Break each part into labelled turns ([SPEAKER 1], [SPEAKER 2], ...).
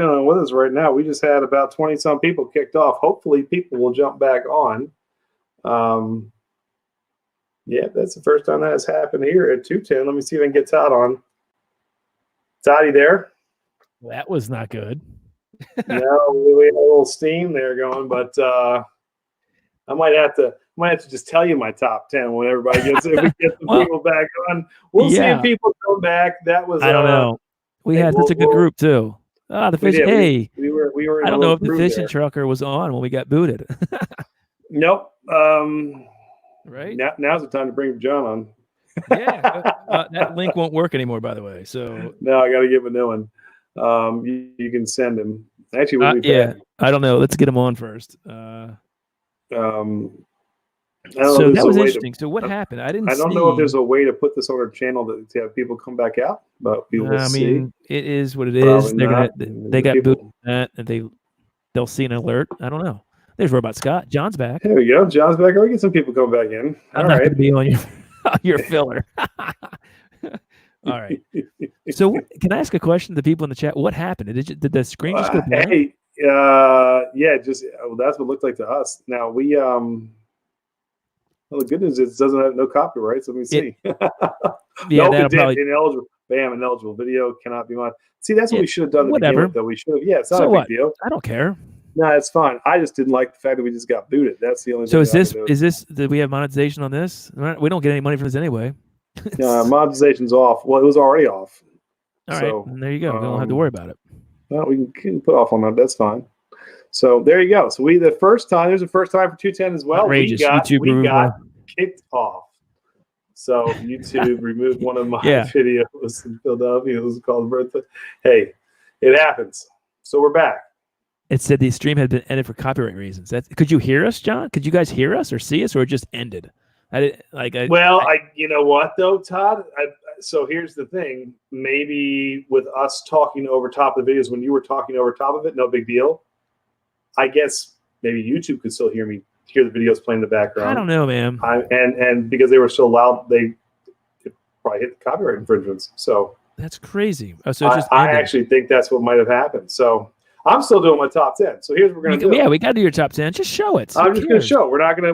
[SPEAKER 1] on with us right now. We just had about 20-some people kicked off. Hopefully, people will jump back on. Yeah, that's the first time that has happened here at 210. Let me see if I can get Todd on. Todd, you there?
[SPEAKER 2] That was not good.
[SPEAKER 1] No, we had a little steam there going, but I might have to just tell you my top 10 when everybody gets if we get the people back on. We'll see if people come back. That was
[SPEAKER 2] I don't know. We had such a good group too. The fish. Hey,
[SPEAKER 1] we were.
[SPEAKER 2] I don't know if the fishing trucker was on when we got booted.
[SPEAKER 1] Nope.
[SPEAKER 2] Right.
[SPEAKER 1] Now's the time to bring John on.
[SPEAKER 2] Yeah, that link won't work anymore, by the way. So
[SPEAKER 1] no, I got to give a new one. You can send him. Actually,
[SPEAKER 2] yeah. I don't know. Let's get him on first.
[SPEAKER 1] So
[SPEAKER 2] that was interesting. So what happened? I
[SPEAKER 1] don't know if there's a way to put this on our channel to have people come back out, but we will see.
[SPEAKER 2] I mean, it is what it is. They got booted that, and they'll see an alert. I don't know. There's Robot Scott. John's back.
[SPEAKER 1] There we go. John's back. I'll get some people coming back in.
[SPEAKER 2] I'm not going to be on your filler. All right. So can I ask a question to the people in the chat? What happened? Did the screen just go blank?
[SPEAKER 1] Hey, yeah, that's what it looked like to us. Now we well, the good news is it doesn't have no copyrights. Let me see.
[SPEAKER 2] Yeah,
[SPEAKER 1] nope, ineligible. Bam, ineligible. Video cannot be modified. See, that's what we should have done.
[SPEAKER 2] Whatever.
[SPEAKER 1] Though we should have. Yeah, it's not a big deal.
[SPEAKER 2] I don't care.
[SPEAKER 1] No, it's fine. I just didn't like the fact that we just got booted. That's the only.
[SPEAKER 2] So did we have monetization on this? We don't get any money from this anyway.
[SPEAKER 1] Monetization's off. Well, it was already off.
[SPEAKER 2] All right, there you go. We don't have to worry about it.
[SPEAKER 1] Well, we can put off on that. That's fine. So there you go. So there's the first time for 210 as well.
[SPEAKER 2] Outrageous.
[SPEAKER 1] We got kicked off. So YouTube removed one of my videos in Philadelphia. It was called Birthday. Hey, it happens. So we're back.
[SPEAKER 2] It said the stream had been ended for copyright reasons. Could you hear us, John? Could you guys hear us or see us, or it just ended? You
[SPEAKER 1] know what though, Todd? So here's the thing. Maybe with us talking over top of the videos, when you were talking over top of it, no big deal. I guess maybe YouTube could still hear the videos playing in the background.
[SPEAKER 2] I don't know, man.
[SPEAKER 1] And because they were so loud, they probably hit the copyright infringements. So
[SPEAKER 2] that's crazy.
[SPEAKER 1] I actually think that's what might have happened. So I'm still doing my top 10. So here's what we're gonna do.
[SPEAKER 2] Yeah, we got to do your top 10. Just show it.
[SPEAKER 1] I'm just gonna show. We're not gonna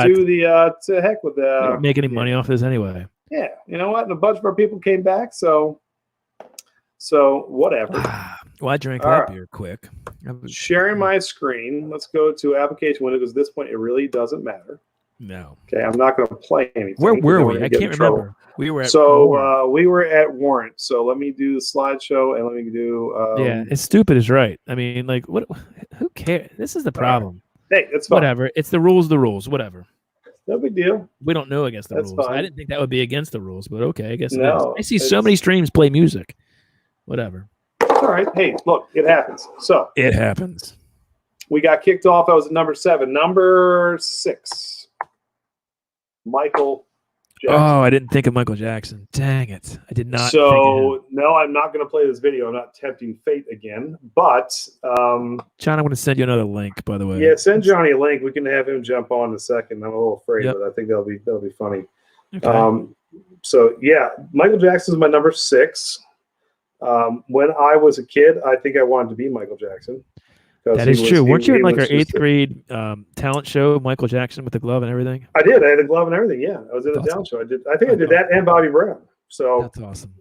[SPEAKER 1] do the to heck with the.
[SPEAKER 2] We don't make any money off this anyway.
[SPEAKER 1] Yeah, you know what? And a bunch of our people came back, so whatever.
[SPEAKER 2] Well, I drank that beer quick.
[SPEAKER 1] Sharing my screen. Let's go to application window because at this point it really doesn't matter.
[SPEAKER 2] No.
[SPEAKER 1] Okay, I'm not going to play anything.
[SPEAKER 2] Where were we? I can't remember. We were at
[SPEAKER 1] we were at Warrant. So let me do the slideshow and let me do.
[SPEAKER 2] Yeah, it's stupid is right. I mean, like, what? Who cares? This is the problem.
[SPEAKER 1] Hey, it's fine.
[SPEAKER 2] Whatever. It's the rules. The rules. Whatever.
[SPEAKER 1] No big deal.
[SPEAKER 2] We don't know against the rules. Fine. I didn't think that would be against the rules, but okay, I guess it
[SPEAKER 1] is.
[SPEAKER 2] I see so many streams play music. Whatever.
[SPEAKER 1] All right. Hey, look, it happens. So
[SPEAKER 2] it happens.
[SPEAKER 1] We got kicked off. I was at number 7. Number 6. Michael Jackson.
[SPEAKER 2] Oh, I didn't think of Michael Jackson. Dang it. I did not.
[SPEAKER 1] So, no, I'm not going to play this video. I'm not tempting fate again. But,
[SPEAKER 2] John, I'm going to send you another link, by the way.
[SPEAKER 1] Yeah, send Johnny a link. We can have him jump on in a second. I'm a little afraid, but I think that'll be funny. Okay. So, yeah, Michael Jackson's my number 6. When I was a kid, I think I wanted to be Michael Jackson.
[SPEAKER 2] That is true. Weren't you in like our 8th grade talent show, Michael Jackson with the glove and everything?
[SPEAKER 1] I did. I had the glove and everything. Yeah, I was in a talent show. I think I did that and Bobby Brown. So
[SPEAKER 2] that's awesome.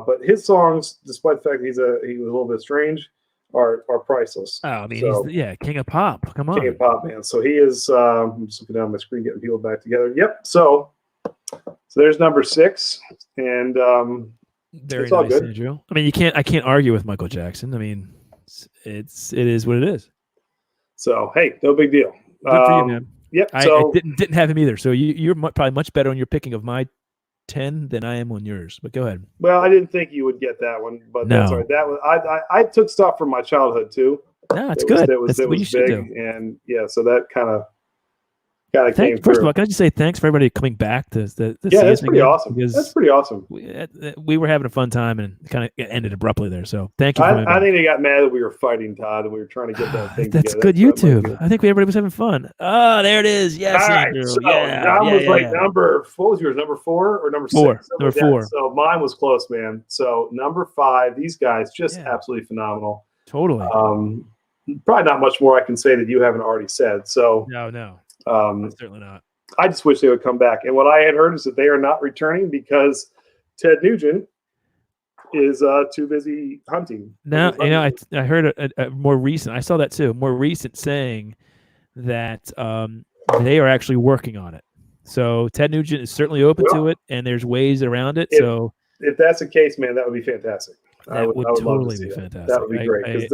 [SPEAKER 1] But his songs, despite the fact that he was a little bit strange, are priceless.
[SPEAKER 2] Oh, I mean, he's king of pop. Come on,
[SPEAKER 1] king of pop, man. So he is. I'm just looking down my screen, getting people back together. Yep. So there's number 6, and
[SPEAKER 2] very
[SPEAKER 1] it's all
[SPEAKER 2] nice,
[SPEAKER 1] good.
[SPEAKER 2] Andrew. I mean, I can't argue with Michael Jackson. I mean, it is what it is.
[SPEAKER 1] So hey, no big deal.
[SPEAKER 2] Good for you, man.
[SPEAKER 1] Yep.
[SPEAKER 2] I didn't have him either. So you're probably much better on your picking of my 10 than I am on yours. But go ahead.
[SPEAKER 1] Well, I didn't think you would get that one, but
[SPEAKER 2] no.
[SPEAKER 1] That's all right. That was I took stuff from my childhood too.
[SPEAKER 2] No, it's good.
[SPEAKER 1] It was
[SPEAKER 2] That's what you should
[SPEAKER 1] big,
[SPEAKER 2] do.
[SPEAKER 1] And yeah, so that kind of kind of came
[SPEAKER 2] First
[SPEAKER 1] through.
[SPEAKER 2] of all, can I just say thanks for everybody coming back to see
[SPEAKER 1] that's
[SPEAKER 2] us
[SPEAKER 1] pretty
[SPEAKER 2] again,
[SPEAKER 1] awesome.
[SPEAKER 2] because
[SPEAKER 1] That's pretty awesome.
[SPEAKER 2] we were having a fun time and kind of ended abruptly there. So thank you.
[SPEAKER 1] I think they got mad that we were fighting, Todd, and we were trying to get that thing
[SPEAKER 2] That's
[SPEAKER 1] together.
[SPEAKER 2] good YouTube. I think everybody was having fun. Oh, there it is. Yes,
[SPEAKER 1] all right.
[SPEAKER 2] Andrew.
[SPEAKER 1] So
[SPEAKER 2] yeah,
[SPEAKER 1] John was like
[SPEAKER 2] yeah.
[SPEAKER 1] number. What was yours? Number 4 or number 6?
[SPEAKER 2] Number
[SPEAKER 1] Like
[SPEAKER 2] 4.
[SPEAKER 1] So mine was close, man. So number 5. These guys just absolutely phenomenal.
[SPEAKER 2] Totally.
[SPEAKER 1] Probably not much more I can say that you haven't already said. So
[SPEAKER 2] no, certainly not.
[SPEAKER 1] I just wish they would come back. And what I had heard is that they are not returning because Ted Nugent is too busy hunting.
[SPEAKER 2] Now, I heard a more recent. I saw that too. More recent saying that they are actually working on it. So Ted Nugent is certainly open to it, and there's ways around it.
[SPEAKER 1] If that's the case, man, that would be fantastic.
[SPEAKER 2] I would totally be fantastic.
[SPEAKER 1] That would be great because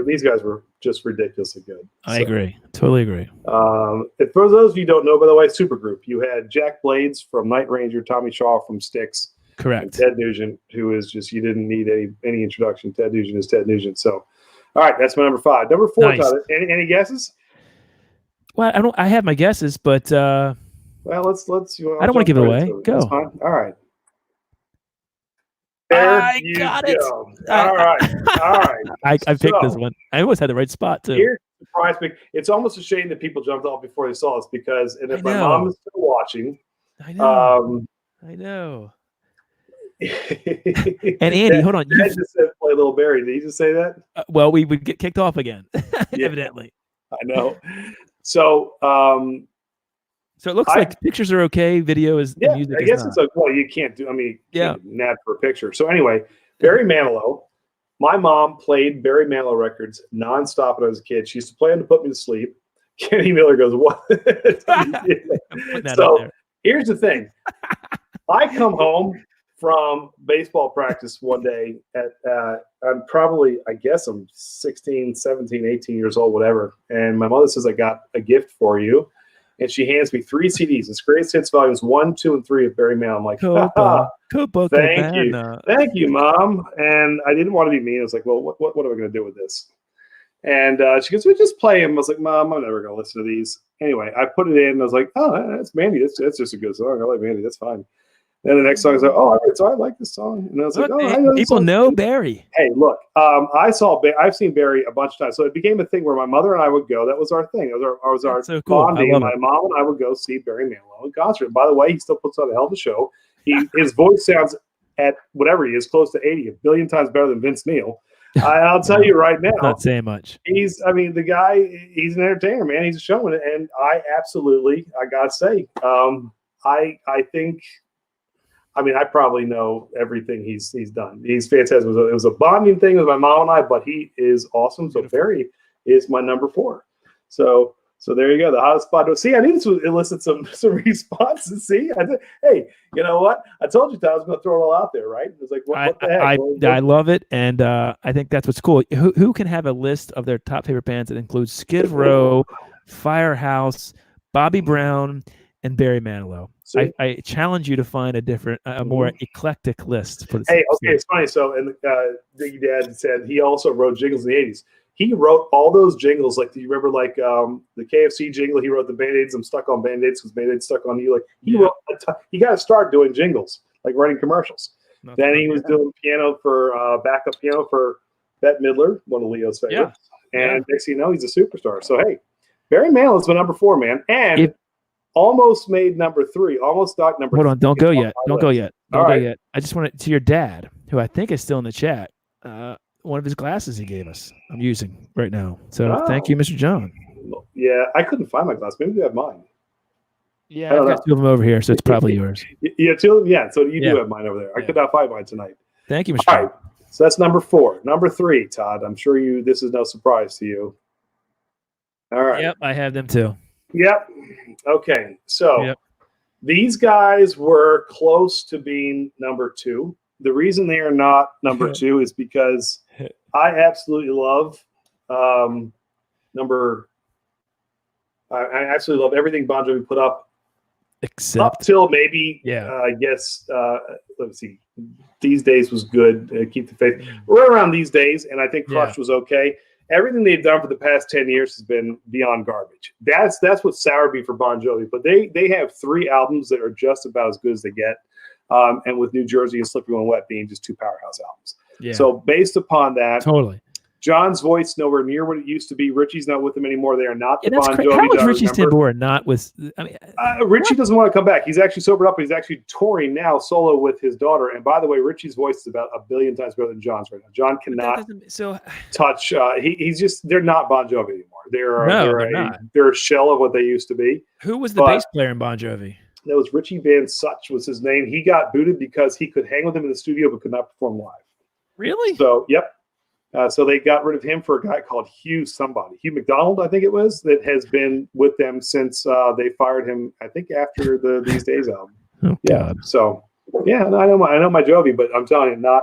[SPEAKER 1] these guys were just ridiculously good.
[SPEAKER 2] I agree. Totally agree.
[SPEAKER 1] And for those of you who don't know, by the way, Supergroup, you had Jack Blades from Night Ranger, Tommy Shaw from Styx.
[SPEAKER 2] Correct.
[SPEAKER 1] And Ted Nugent, who is just, you didn't need any introduction. Ted Nugent is Ted Nugent. So, all right, that's my number 5. Number 4, nice. Todd, any guesses?
[SPEAKER 2] Well, I have my guesses, but
[SPEAKER 1] well, let's.
[SPEAKER 2] I don't want to give it away. Go.
[SPEAKER 1] That's fine. All right.
[SPEAKER 2] I got it.
[SPEAKER 1] All right.
[SPEAKER 2] I picked this one. I almost had the right spot too.
[SPEAKER 1] Here's the surprise pick. It's almost a shame that people jumped off before they saw us because, and if my mom is still watching,
[SPEAKER 2] I know. And Andy, hold on.
[SPEAKER 1] Dad just said play Little Barry. Did he just say that?
[SPEAKER 2] Well, we would get kicked off again, evidently.
[SPEAKER 1] I know. So,
[SPEAKER 2] so it looks like pictures are okay. Video is music.
[SPEAKER 1] I guess it's like, well, you can't do. I mean, nab for a picture. So anyway, Barry Manilow. My mom played Barry Manilow records nonstop when I was a kid. She used to play them to put me to sleep. Kenny Miller goes, "What?" So here's the thing. I come home from baseball practice one day I'm probably, I guess I'm 16, 17, 18 years old, whatever. And my mother says, I got a gift for you. And she hands me 3 CDs. It's Greatest Hits Volumes 1, 2, and 3 of Barry Manilow. I'm like, thank you, Mom. And I didn't want to be mean. I was like, well, what am I going to do with this? And she goes, well, just play them. I was like, Mom, I'm never going to listen to these. Anyway, I put it in. And I was like, oh, that's Mandy. That's just a good song. I like Mandy. That's fine. Then the next song is like, oh, so I like this song. And I was like, oh, I know
[SPEAKER 2] people know Barry.
[SPEAKER 1] Hey, look, I've seen Barry a bunch of times. So it became a thing where my mother and I would go. That was our thing. It was our
[SPEAKER 2] so cool.
[SPEAKER 1] bonding. My mom and I would go see Barry Manilow in concert. By the way, he still puts on a hell of a show. His voice sounds at whatever he is, close to 80, a billion times better than Vince Neil. I'll tell you right now.
[SPEAKER 2] Not saying much.
[SPEAKER 1] The guy, he's an entertainer, man. He's a showman. And I got to say, I think, I probably know everything he's done. He's fantastic. It was a bonding thing with my mom and I, but he is awesome. So Barry is my number 4. So there you go. The hottest spot. See, I needed to elicit some responses. See, hey, you know what? I told you, Todd, I was going to throw it all out there, right? It was like, what the heck?
[SPEAKER 2] I love it, and I think that's what's cool. Who can have a list of their top favorite bands that includes Skid Row, Firehouse, Bobby Brown, and Barry Manilow? I challenge you to find a more eclectic list. For
[SPEAKER 1] okay, it's funny. So, and DickeyDad said he also wrote jingles in the 80s. He wrote all those jingles. Like, do you remember, like, the KFC jingle? He wrote the Band-Aids. I'm stuck on Band-Aids because Band-Aids stuck on you. Like, he got to start doing jingles, like writing commercials. Then he was doing piano for backup piano for Bette Midler, one of Leo's favorites. And next thing you know, he's a superstar. So, hey, Barry Manilow is my number 4, man. And almost made number 3. Almost got number 3.
[SPEAKER 2] Hold on. Don't go yet. Don't go yet. I just want to your dad, who I think is still in the chat. One of his glasses he gave us, I'm using right now. So thank you, Mr. John.
[SPEAKER 1] Yeah, I couldn't find my glass. Maybe you have mine.
[SPEAKER 2] Yeah, I've got 2 of them over here, so it's probably yours.
[SPEAKER 1] Yeah, 2 of them. Yeah, so you do have mine over there. I could not find mine tonight.
[SPEAKER 2] Thank you, Mr.
[SPEAKER 1] All right, so that's number 4. Number 3, Todd. I'm sure this is no surprise to you. All right.
[SPEAKER 2] Yep, I have them too.
[SPEAKER 1] Yep. Okay, so these guys were close to being number 2. The reason they are not number 2 is because I absolutely love I absolutely love everything Bon Jovi put up,
[SPEAKER 2] except
[SPEAKER 1] up till maybe I guess let's see, These Days was good. Keep the Faith. We're around These Days, and I think Crush was okay. everything they've done for the past 10 years has been beyond garbage. That's what sour be for Bon Jovi. But they have 3 albums that are just about as good as they get. And with New Jersey and Slippery When Wet being just 2 powerhouse albums.
[SPEAKER 2] Yeah.
[SPEAKER 1] So based upon that,
[SPEAKER 2] totally.
[SPEAKER 1] John's voice nowhere near what it used to be. Richie's not with him anymore. They are not the Bon Jovi.
[SPEAKER 2] How was Richie Sambora not with? I mean,
[SPEAKER 1] Richie doesn't want to come back. He's actually sobered up. But he's actually touring now solo with his daughter. And by the way, Richie's voice is about 1 billion times better than John's right now. John cannot touch. He's just they're not Bon Jovi anymore. They're a shell of what they used to be.
[SPEAKER 2] Who was the bass player in Bon Jovi?
[SPEAKER 1] That was Richie Van Such was his name. He got booted because he could hang with him in the studio but could not perform live.
[SPEAKER 2] Really?
[SPEAKER 1] So, yep. So they got rid of him for a guy called Hugh McDonald, I think it was, that has been with them since they fired him, I think, after the These Days album.
[SPEAKER 2] Oh, God.
[SPEAKER 1] So, yeah, I know my Jovi, but I'm telling you,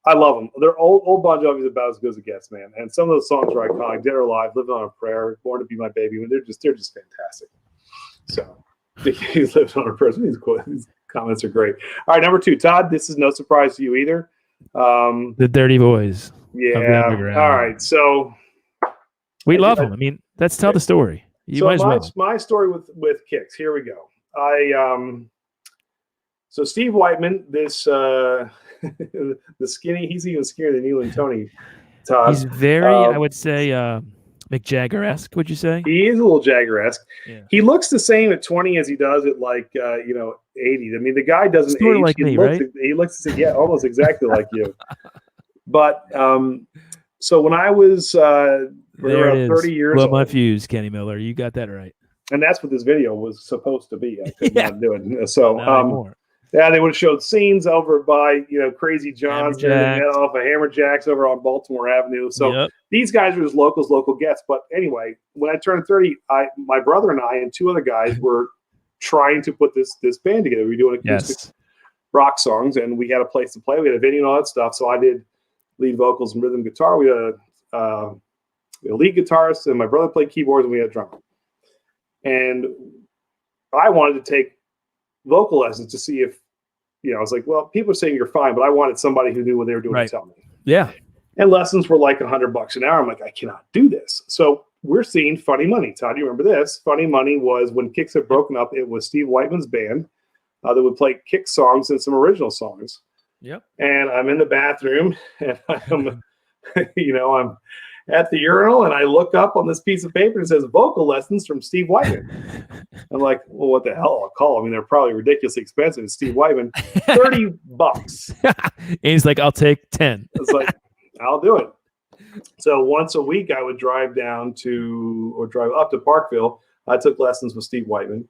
[SPEAKER 1] I love them. They're old Bon Jovi's about as good as it gets, man. And some of those songs are iconic. Dead or Alive, Living on a Prayer, Born to Be My Baby. I mean, they're just fantastic. So he's lived on a prayer. These comments are great. All right, number 2, Todd. This is no surprise to you either.
[SPEAKER 2] The Dirty Boys.
[SPEAKER 1] Yeah. All right. So
[SPEAKER 2] we love them. I mean, let's tell the story.
[SPEAKER 1] My story with Kicks. Here we go. So Steve Whiteman, this the skinny. He's even skinnier than you and Tony. Todd.
[SPEAKER 2] He's very, I would say, Mick Jagger-esque. Would you say
[SPEAKER 1] he is a little Jagger-esque? Yeah. He looks the same at 20 as he does at 80. I mean, the guy doesn't
[SPEAKER 2] sort
[SPEAKER 1] age.
[SPEAKER 2] Like me, right?
[SPEAKER 1] He looks almost exactly like you. But so when I was around 30 years old,
[SPEAKER 2] my fuse, Kenny Miller, you got that right.
[SPEAKER 1] And that's what this video was supposed to be. I could not do it. So they would have showed scenes over by Crazy John's off of Hammer Jacks over on Baltimore Avenue. So these guys were just local guests. But anyway, when I turned 30, my brother and I and 2 other guys were trying to put this band together. We were doing acoustic rock songs, and we had a place to play. We had a venue and all that stuff. So I did lead vocals and rhythm guitar. We had a lead guitarist, and my brother played keyboards, and we had a drummer. And I wanted to take vocal lessons to see if, I was like, well, people are saying you're fine, but I wanted somebody who knew what they were doing to tell me.
[SPEAKER 2] Yeah.
[SPEAKER 1] And lessons were like $100 an hour. I'm like, I cannot do this. So we're seeing Funny Money. Todd, you remember this? Funny Money was when Kicks had broken up. It was Steve Whiteman's band that would play Kicks songs and some original songs.
[SPEAKER 2] Yep. And
[SPEAKER 1] I'm in the bathroom, and I'm at the urinal, and I look up on this piece of paper and it says vocal lessons from Steve Whiteman. I'm like, well, what the hell? I'll call. I mean, they're probably ridiculously expensive. It's Steve Whiteman, $30.
[SPEAKER 2] And he's like, I'll take 10.
[SPEAKER 1] It's like, I'll do it. So once a week, I would drive up to Parkville. I took lessons with Steve Whiteman,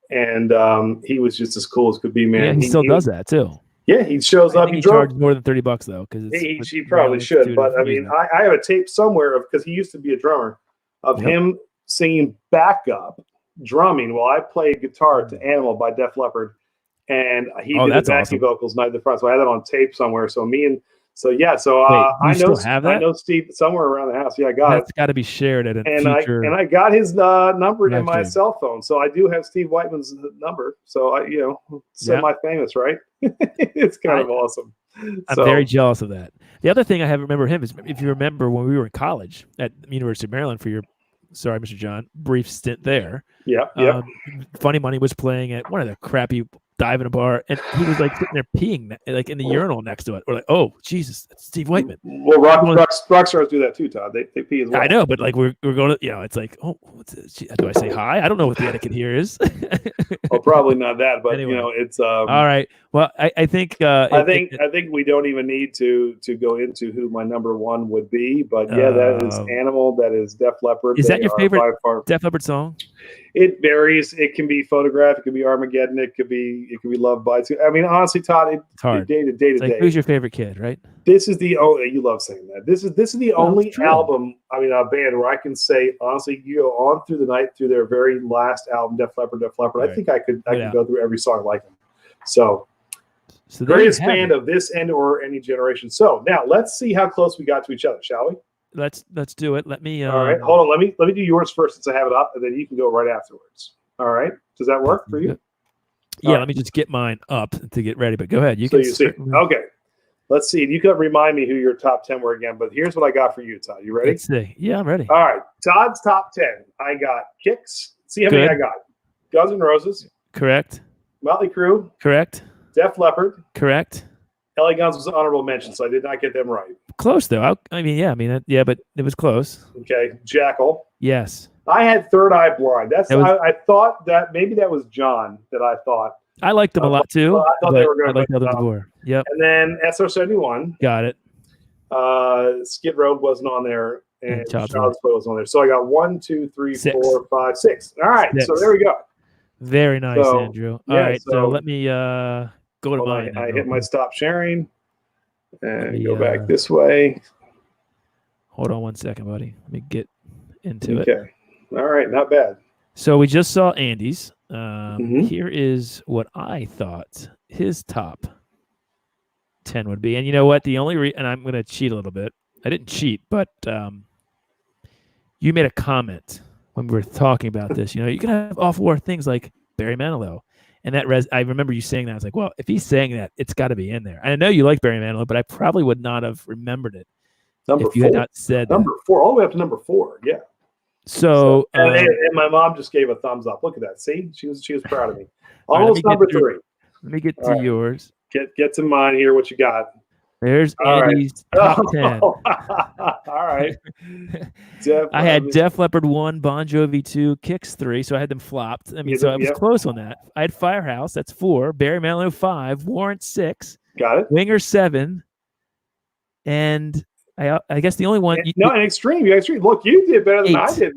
[SPEAKER 1] and he was just as cool as could be, man.
[SPEAKER 2] Yeah, he still does that too.
[SPEAKER 1] Yeah, he shows up.
[SPEAKER 2] He charged more than $30 though, because
[SPEAKER 1] he probably should. But I mean, I have a tape somewhere because he used to be a drummer of him singing backup drumming while I played guitar to "Animal" by Def Leppard, and he did the backing vocals night at the front. So I had that on tape somewhere. So I know Steve somewhere around the house. Yeah, I got it.
[SPEAKER 2] That's got to be shared at a future.
[SPEAKER 1] And I got his number in my cell phone, so I do have Steve Whiteman's number. So semi-famous, right? It's kind of awesome.
[SPEAKER 2] I'm very jealous of that. The other thing I have remember him is if you remember when we were in college at the University of Maryland for your, sorry, Mr. John, brief stint there.
[SPEAKER 1] Yeah.
[SPEAKER 2] Funny Money was playing at one of the crappy dive in a bar, and he was like sitting there peeing like in the urinal next to it. We're like, oh Jesus, that's Steve Whiteman.
[SPEAKER 1] Well, rock stars do that too, Todd. They pee as well.
[SPEAKER 2] I know, but like we're going to, it's like, oh, do I say hi? I don't know what the etiquette here is.
[SPEAKER 1] Well, probably not that, but
[SPEAKER 2] anyway.
[SPEAKER 1] It's
[SPEAKER 2] all right. Well, I think
[SPEAKER 1] I think we don't even need to go into who my number one would be, but that is Animal. That is Def Leppard.
[SPEAKER 2] Is that your favorite Def Leppard song?
[SPEAKER 1] It varies. It can be Photograph. It could be Armageddon. It could be Love Bites. I mean, honestly, Todd,
[SPEAKER 2] it's hard.
[SPEAKER 1] Day to day.
[SPEAKER 2] Who's your favorite kid, right?
[SPEAKER 1] This is the only. You love saying that. This is the only album. I mean, a band where I can say honestly, you go on through the night through their very last album, Def Leppard. Right. I think I could go through every song like them. So greatest band of this and or any generation. So now let's see how close we got to each other, shall we?
[SPEAKER 2] Let's do it. Let me.
[SPEAKER 1] All right, hold on. Let me do yours first since I have it up, and then you can go right afterwards. All right, does that work for you?
[SPEAKER 2] Yeah. Let me just get mine up to get ready. But go ahead. You can.
[SPEAKER 1] Okay. Let's see. You could remind me who your top 10 were again, but here's what I got for you, Todd. You ready?
[SPEAKER 2] Let's see. Yeah, I'm ready.
[SPEAKER 1] All right. Todd's top 10. I got Kicks. See how many I got. Guns N' Roses.
[SPEAKER 2] Correct.
[SPEAKER 1] Motley Crue.
[SPEAKER 2] Correct.
[SPEAKER 1] Def Leppard.
[SPEAKER 2] Correct.
[SPEAKER 1] LA Guns was an honorable mention, so I did not get them right.
[SPEAKER 2] Close, though. But it was close.
[SPEAKER 1] Okay. Jackal.
[SPEAKER 2] Yes.
[SPEAKER 1] I had Third Eye Blind. I thought that maybe that was John that I thought.
[SPEAKER 2] I liked them a lot, too.
[SPEAKER 1] I thought they were going to
[SPEAKER 2] like them before. Yep.
[SPEAKER 1] And then SR-71.
[SPEAKER 2] Got it.
[SPEAKER 1] Skid Row wasn't on there. And
[SPEAKER 2] Child's
[SPEAKER 1] Play was on there. So I got 1, 2, 3,
[SPEAKER 2] 6.
[SPEAKER 1] 4, 5, 6. All right.
[SPEAKER 2] 6.
[SPEAKER 1] So there we go.
[SPEAKER 2] Very nice, Andrew. All right. So let me go to mine.
[SPEAKER 1] I hit my stop sharing and go back this way.
[SPEAKER 2] Hold on one second, buddy. Let me get into it.
[SPEAKER 1] Okay. All right. Not bad.
[SPEAKER 2] So we just saw Andy's. Here is what I thought his top 10 would be. And you know what? The only and I'm going to cheat a little bit. I didn't cheat, but you made a comment when we were talking about this. You can have off-war things like Barry Manilow. And that I remember you saying that. I was like, well, if he's saying that, it's got to be in there. And I know you like Barry Manilow, but I probably would not have remembered it if you had not said
[SPEAKER 1] number 4, all the way up to number 4. Yeah.
[SPEAKER 2] So
[SPEAKER 1] and my mom just gave a thumbs up. Look at that. See, she was proud of me. Almost number 3.
[SPEAKER 2] Let me get to yours.
[SPEAKER 1] Get to mine here. What you got?
[SPEAKER 2] There's Andy's top 10.
[SPEAKER 1] All right.
[SPEAKER 2] I had Def Leppard 1, Bon Jovi 2, Kicks 3, so I had them flopped. I was close on that. I had Firehouse, that's 4, Barry Manilow 5, Warrant 6,
[SPEAKER 1] got it.
[SPEAKER 2] Winger 7, and I guess the only one.
[SPEAKER 1] And Extreme. You Extreme. Look, you did better than 8. I did.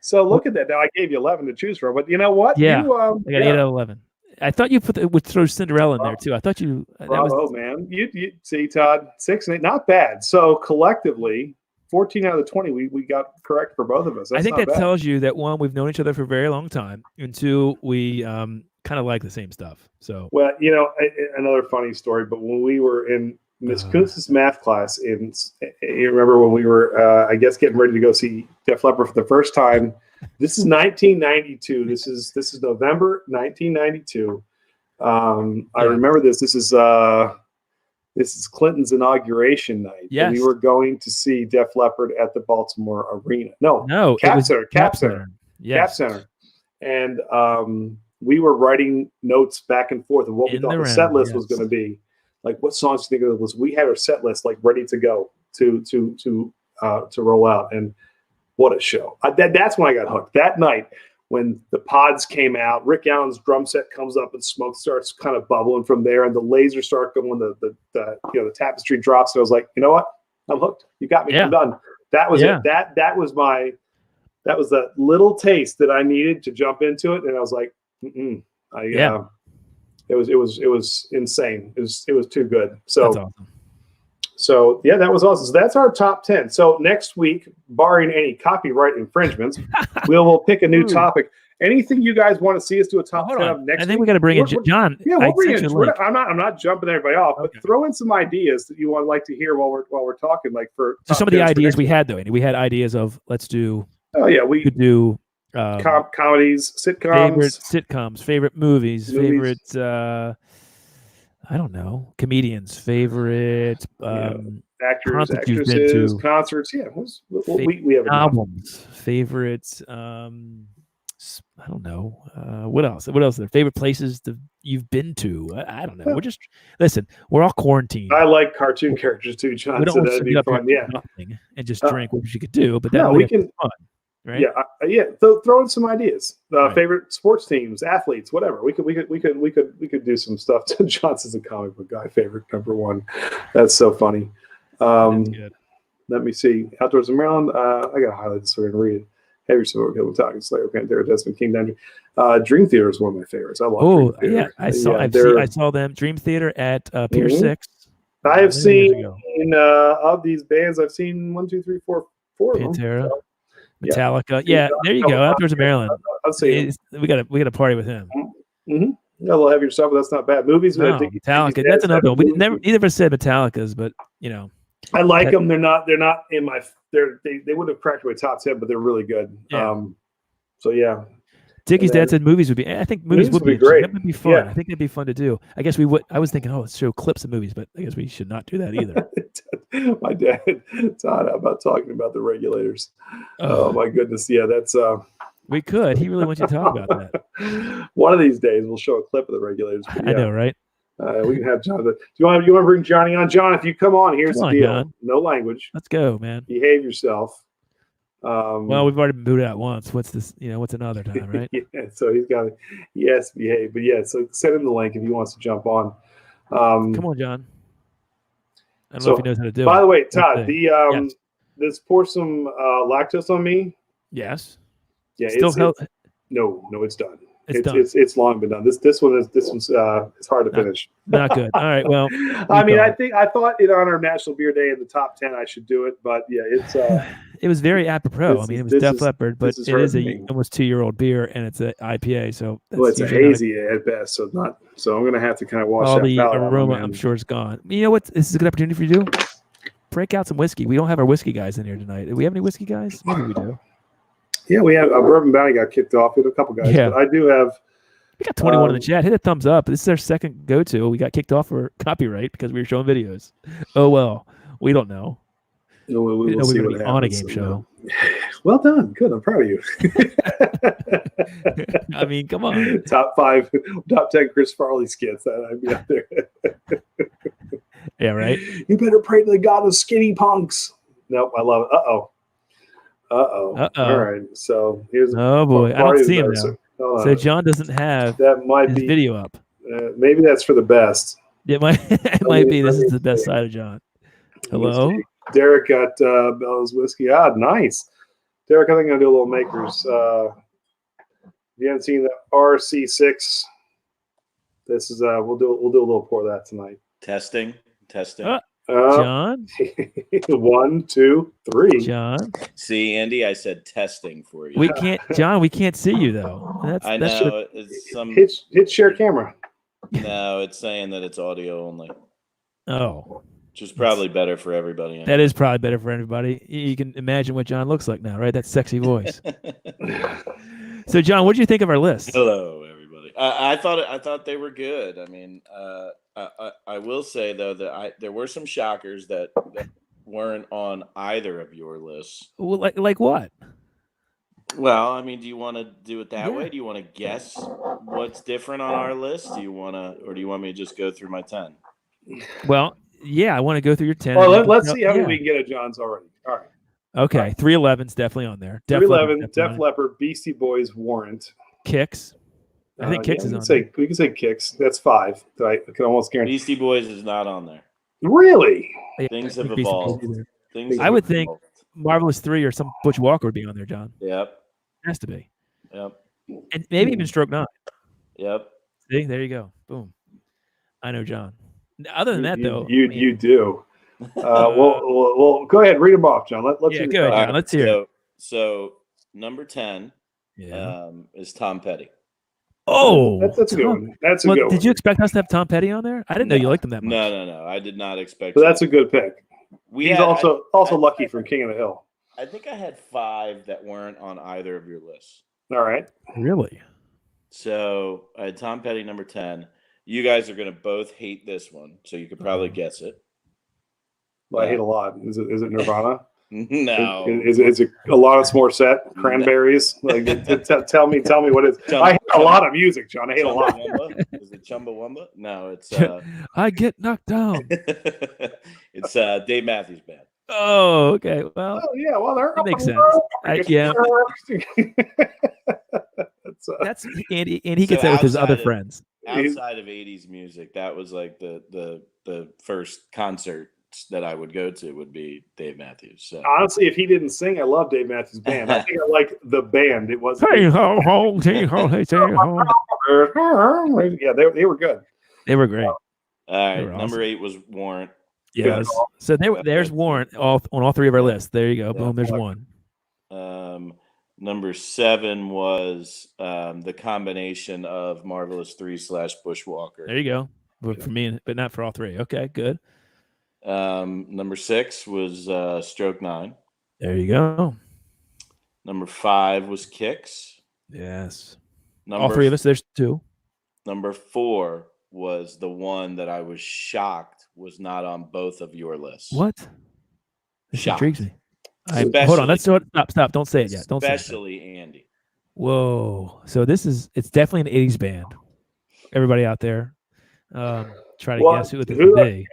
[SPEAKER 1] So look at that. Now I gave you 11 to choose from, but you know what?
[SPEAKER 2] Yeah, I got 8 out of 11. I thought you would throw Cinderella in there too. I thought you.
[SPEAKER 1] Bravo, man! You see, Todd, 6 and 8, not bad. So collectively, 14 out of the 20, we got correct for both of us.
[SPEAKER 2] I think that tells you that 1, we've known each other for a very long time, and 2, we kind of like the same stuff. So
[SPEAKER 1] well, another funny story. But when we were in Miss Kuntz's math class, you remember when we were, I guess, getting ready to go see Def Leppard for the first time. This is 1992. This is November 1992. I remember this. This is Clinton's inauguration night.
[SPEAKER 2] Yes.
[SPEAKER 1] And we were going to see Def Leppard at the Baltimore Arena. No,
[SPEAKER 2] Cap
[SPEAKER 1] Center.
[SPEAKER 2] Yes.
[SPEAKER 1] Cap Center. And we were writing notes back and forth of what we thought the set list was going to be. Like, what songs do you think it was? We had our set list like ready to go to roll out, and what a show! That's when I got hooked. That night when the pods came out, Rick Allen's drum set comes up and smoke starts kind of bubbling from there, and the lasers start going. The tapestry drops, and I was like, you know what? I'm hooked. You got me. I'm done. That was it. That was the little taste that I needed to jump into it, and I was like, It was insane. It was too good. So
[SPEAKER 2] that's awesome.
[SPEAKER 1] So yeah, that was awesome. So that's our top 10. So next week, barring any copyright infringements, we'll pick a new topic. Anything you guys want to see us do a top 10 of next week?
[SPEAKER 2] I think we got to bring in John.
[SPEAKER 1] Yeah, we'll bring in. I'm not jumping everybody off, but throw in some ideas that you would like to hear while we're talking. Like for
[SPEAKER 2] some of the ideas we had though, Andy. We had ideas of let's do.
[SPEAKER 1] Oh yeah, we
[SPEAKER 2] could do.
[SPEAKER 1] Comedies, sitcoms,
[SPEAKER 2] favorite movies, favorite I don't know, comedians, favorite
[SPEAKER 1] actors, actresses, concerts. Yeah, we have
[SPEAKER 2] albums, favorites. I don't know. What else? What else? Are there favorite places you've been to? I don't know. We're just listen. We're all quarantined.
[SPEAKER 1] I like cartoon characters too, John. So that'd be fun. Yeah,
[SPEAKER 2] and just drink, which you could do. But that
[SPEAKER 1] we can.
[SPEAKER 2] Fun. Right?
[SPEAKER 1] Yeah. So throw in some ideas. Favorite sports teams, athletes, whatever. We could do some stuff. Johnson's a comic book guy. Favorite number 1. That's so funny.
[SPEAKER 2] That's good.
[SPEAKER 1] Let me see. Outdoors in Maryland. I got to highlight this so we can read it. Heavy Silver Hill, Talking Slayer, Pantera, Desmond King, Dungeon. Dream Theater is one of my favorites. I love Dream Theater.
[SPEAKER 2] I saw them. Dream Theater at Pier 6.
[SPEAKER 1] I have seen of these bands. I've seen 1, 2, 3, 4 of them.
[SPEAKER 2] Pantera. Metallica, there you go. Outdoors in Maryland.
[SPEAKER 1] I'll see.
[SPEAKER 2] We got to party with him.
[SPEAKER 1] Mm-hmm. A little heavier stuff, but that's not bad. Movies.
[SPEAKER 2] No, Metallica. That's another one. We neither of us said Metallica's, but
[SPEAKER 1] I like them. They're not in my. They would have cracked my top 10, but they're really good.
[SPEAKER 2] Yeah.
[SPEAKER 1] So yeah.
[SPEAKER 2] Dickey's dad said movies would be. I think movies would be
[SPEAKER 1] great.
[SPEAKER 2] That would be fun.
[SPEAKER 1] Yeah.
[SPEAKER 2] I think that'd be fun to do. I guess we would. I was thinking, let's show clips of movies, but I guess we should not do that either.
[SPEAKER 1] My dad, Todd, how about talking about the regulators? Oh my goodness, yeah, that's.
[SPEAKER 2] We could. He really wants you to talk about that.
[SPEAKER 1] One of these days, we'll show a clip of the regulators.
[SPEAKER 2] Yeah. I know, right?
[SPEAKER 1] We can have John. Do you want to bring Johnny on? John, if you come on, here's the deal.
[SPEAKER 2] John.
[SPEAKER 1] No language.
[SPEAKER 2] Let's go, man.
[SPEAKER 1] Behave yourself.
[SPEAKER 2] Well, we've already been booted out once. What's this? What's another time, right?
[SPEAKER 1] Yeah, so he has to behave. But yeah, so send him the link if he wants to jump on.
[SPEAKER 2] Come on, John. I don't know if he knows how to do it.
[SPEAKER 1] By the way, Todd, let's pour some lactose on me.
[SPEAKER 2] Yes.
[SPEAKER 1] Yeah. No, it's done. It's long been done. This one's it's hard to finish.
[SPEAKER 2] Not good. All right. Well,
[SPEAKER 1] I thought in honor of National Beer Day in the top 10 I should do it, but yeah, it's
[SPEAKER 2] it was very apropos. It was Def Leppard, but it is a almost 2-year-old beer and it's an IPA, so
[SPEAKER 1] it's a hazy at best, so I'm gonna have to kind of wash
[SPEAKER 2] all
[SPEAKER 1] that
[SPEAKER 2] the
[SPEAKER 1] out.
[SPEAKER 2] aroma. I'm sure it's gone. You know what? This is a good opportunity for you to do. Break out some whiskey. We don't have our whiskey guys in here tonight. Do we have any whiskey guys? Maybe we do.
[SPEAKER 1] Yeah, we have Bourbon Bounty got kicked off. We have a couple guys, but I do have.
[SPEAKER 2] We got 21 in the chat. Hit a thumbs up. This is our second go-to. We got kicked off for copyright because we were showing videos. Oh well, we don't know.
[SPEAKER 1] We'll see what happens
[SPEAKER 2] on a game show.
[SPEAKER 1] Well done. Good. I'm proud of you.
[SPEAKER 2] I mean, come on.
[SPEAKER 1] Top 10 Chris Farley skits. I'd be out there.
[SPEAKER 2] Yeah, right.
[SPEAKER 1] You better pray to the God of skinny punks. Nope, I love it. Uh-oh. All right. So here's.
[SPEAKER 2] Oh boy, I don't see him now. So John doesn't have his video up.
[SPEAKER 1] Maybe that's for the best.
[SPEAKER 2] It might be. This is the best side of John. Hello?
[SPEAKER 1] Derrick got Bell's whiskey. Nice. Derrick, I think I'm going to do a little makers. If you haven't seen the RC6, this is we'll do a little pour of that tonight.
[SPEAKER 3] Testing.
[SPEAKER 2] John?
[SPEAKER 1] 1, 2, 3.
[SPEAKER 2] John?
[SPEAKER 3] See, Andy, I said testing for you.
[SPEAKER 2] We can't see you though.
[SPEAKER 3] I know. It's some
[SPEAKER 1] hit share camera.
[SPEAKER 3] No, it's saying that it's audio only.
[SPEAKER 2] Oh.
[SPEAKER 3] Which is probably better for everybody.
[SPEAKER 2] That is probably better for everybody. You can imagine what John looks like now, right? That sexy voice. So, John, what did you think of our list?
[SPEAKER 3] Hello, everybody. I thought they were good. I mean, I will say though that there were some shockers that weren't on either of your lists.
[SPEAKER 2] Well, like what?
[SPEAKER 3] Well, I mean, do you want to do it that way? Do you want to guess what's different on our list? Do you want me to just go through my 10?
[SPEAKER 2] Well, yeah, I want to go through your 10.
[SPEAKER 1] Well, let's see how many we can get at John's already. All right.
[SPEAKER 2] Okay, 311's definitely on there.
[SPEAKER 1] 311, Def Leppard, Beastie Boys, Warrant.
[SPEAKER 2] Kicks. I think Kicks is on
[SPEAKER 1] there. We can say Kicks. That's 5. I can almost guarantee.
[SPEAKER 3] Beastie Boys is not on there.
[SPEAKER 1] Really?
[SPEAKER 2] Yeah,
[SPEAKER 3] Things have evolved.
[SPEAKER 2] I would think Marvelous 3 or some Butch Walker would be on there, John.
[SPEAKER 3] Yep.
[SPEAKER 2] Has to be.
[SPEAKER 3] Yep.
[SPEAKER 2] And maybe even Stroke 9.
[SPEAKER 3] Yep.
[SPEAKER 2] See, there you go. Boom. I know John. Other than that, though.
[SPEAKER 1] You do. Well, go ahead. Read them off, John. Let's
[SPEAKER 2] go ahead, John. Let's hear it.
[SPEAKER 3] So, number 10 is Tom Petty.
[SPEAKER 2] Oh,
[SPEAKER 1] that's a good one. That's a good one.
[SPEAKER 2] Did you expect us to have Tom Petty on there? I didn't know you liked him that much.
[SPEAKER 3] No. I did not expect.
[SPEAKER 1] But that's a good pick. He's also lucky from King of the Hill.
[SPEAKER 3] I think I had 5 that weren't on either of your lists.
[SPEAKER 1] All right.
[SPEAKER 2] Really?
[SPEAKER 3] So I had Tom Petty number 10. You guys are going to both hate this one, so you could probably guess it.
[SPEAKER 1] Well, I hate a lot. Is it Nirvana?
[SPEAKER 3] No.
[SPEAKER 1] Is it Alanis Morissette? Cranberries? Like, tell me what it is. I hate a lot of music, John. I hate a lot.
[SPEAKER 3] Is it Chumbawamba? No, it's.
[SPEAKER 2] I Get Knocked Down.
[SPEAKER 3] It's Dave Matthews Band.
[SPEAKER 2] Oh, okay. Well,
[SPEAKER 1] that
[SPEAKER 2] makes sense. That's Andy, and he gets that with his other friends.
[SPEAKER 3] Outside of 80s music, that was like the first concert that I would go to would be Dave Matthews. So.
[SPEAKER 1] Honestly, if he didn't sing, I love Dave Matthews Band. I think I like the band. It was
[SPEAKER 2] hey ho ho, hey ho, hey ho.
[SPEAKER 1] Yeah, they were good.
[SPEAKER 2] They were great.
[SPEAKER 3] All right, number 8 was Warrant.
[SPEAKER 2] Yes. So there's Warrant on all 3 of our lists. There you go. Boom. There's one.
[SPEAKER 3] Number 7 was the combination of Marvelous 3 / Bushwalker.
[SPEAKER 2] There you go. But for me, but not for all 3. Okay, good.
[SPEAKER 3] Number 6 was Stroke 9.
[SPEAKER 2] There you go.
[SPEAKER 3] Number 5 was Kicks.
[SPEAKER 2] Yes. All three of us. There's two.
[SPEAKER 3] Number 4 was the one that I was shocked was not on both of your lists.
[SPEAKER 2] What? This
[SPEAKER 3] Shocked.
[SPEAKER 2] intrigues me. Hold on. Let's stop. Don't say it yet. Don't say it.
[SPEAKER 3] Especially Andy.
[SPEAKER 2] Whoa. So it's definitely an 80s band. Everybody out there, try to guess who it would be.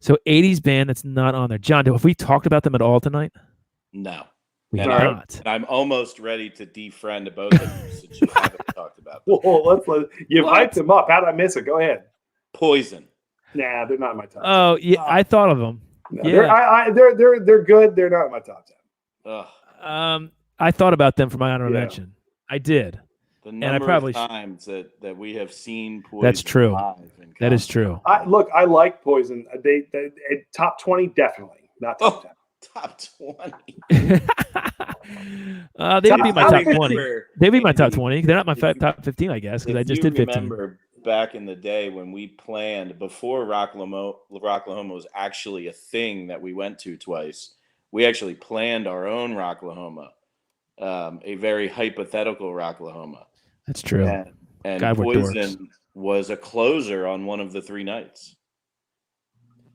[SPEAKER 2] So 80s band that's not on there. John, have we talked about them at all tonight?
[SPEAKER 3] No.
[SPEAKER 2] We have not.
[SPEAKER 3] I'm almost ready to defriend both of you since you haven't talked about them.
[SPEAKER 1] Well, you hyped them up. How did I miss it? Go ahead.
[SPEAKER 3] Poison.
[SPEAKER 1] Nah, they're not in my top 10.
[SPEAKER 2] Oh, yeah, I thought of them.
[SPEAKER 1] No,
[SPEAKER 2] yeah.
[SPEAKER 1] They're good. They're not in my top 10.
[SPEAKER 3] Ugh.
[SPEAKER 2] I thought about them for my honorable mention. I did.
[SPEAKER 3] The number of times that we have seen Poison.
[SPEAKER 2] That's true. That is true.
[SPEAKER 1] I like Poison. They top 20 definitely, not top 10.
[SPEAKER 3] Top 20.
[SPEAKER 2] They'd be my top 20. They'd be my top 20. They're not my top 15, I guess, because I just did 15.
[SPEAKER 3] Remember back in the day when we planned before Rocklahoma was actually a thing that we went to twice. We actually planned our own Rocklahoma, a very hypothetical Rocklahoma.
[SPEAKER 2] That's true.
[SPEAKER 3] And Poison was a closer on one of the 3 nights.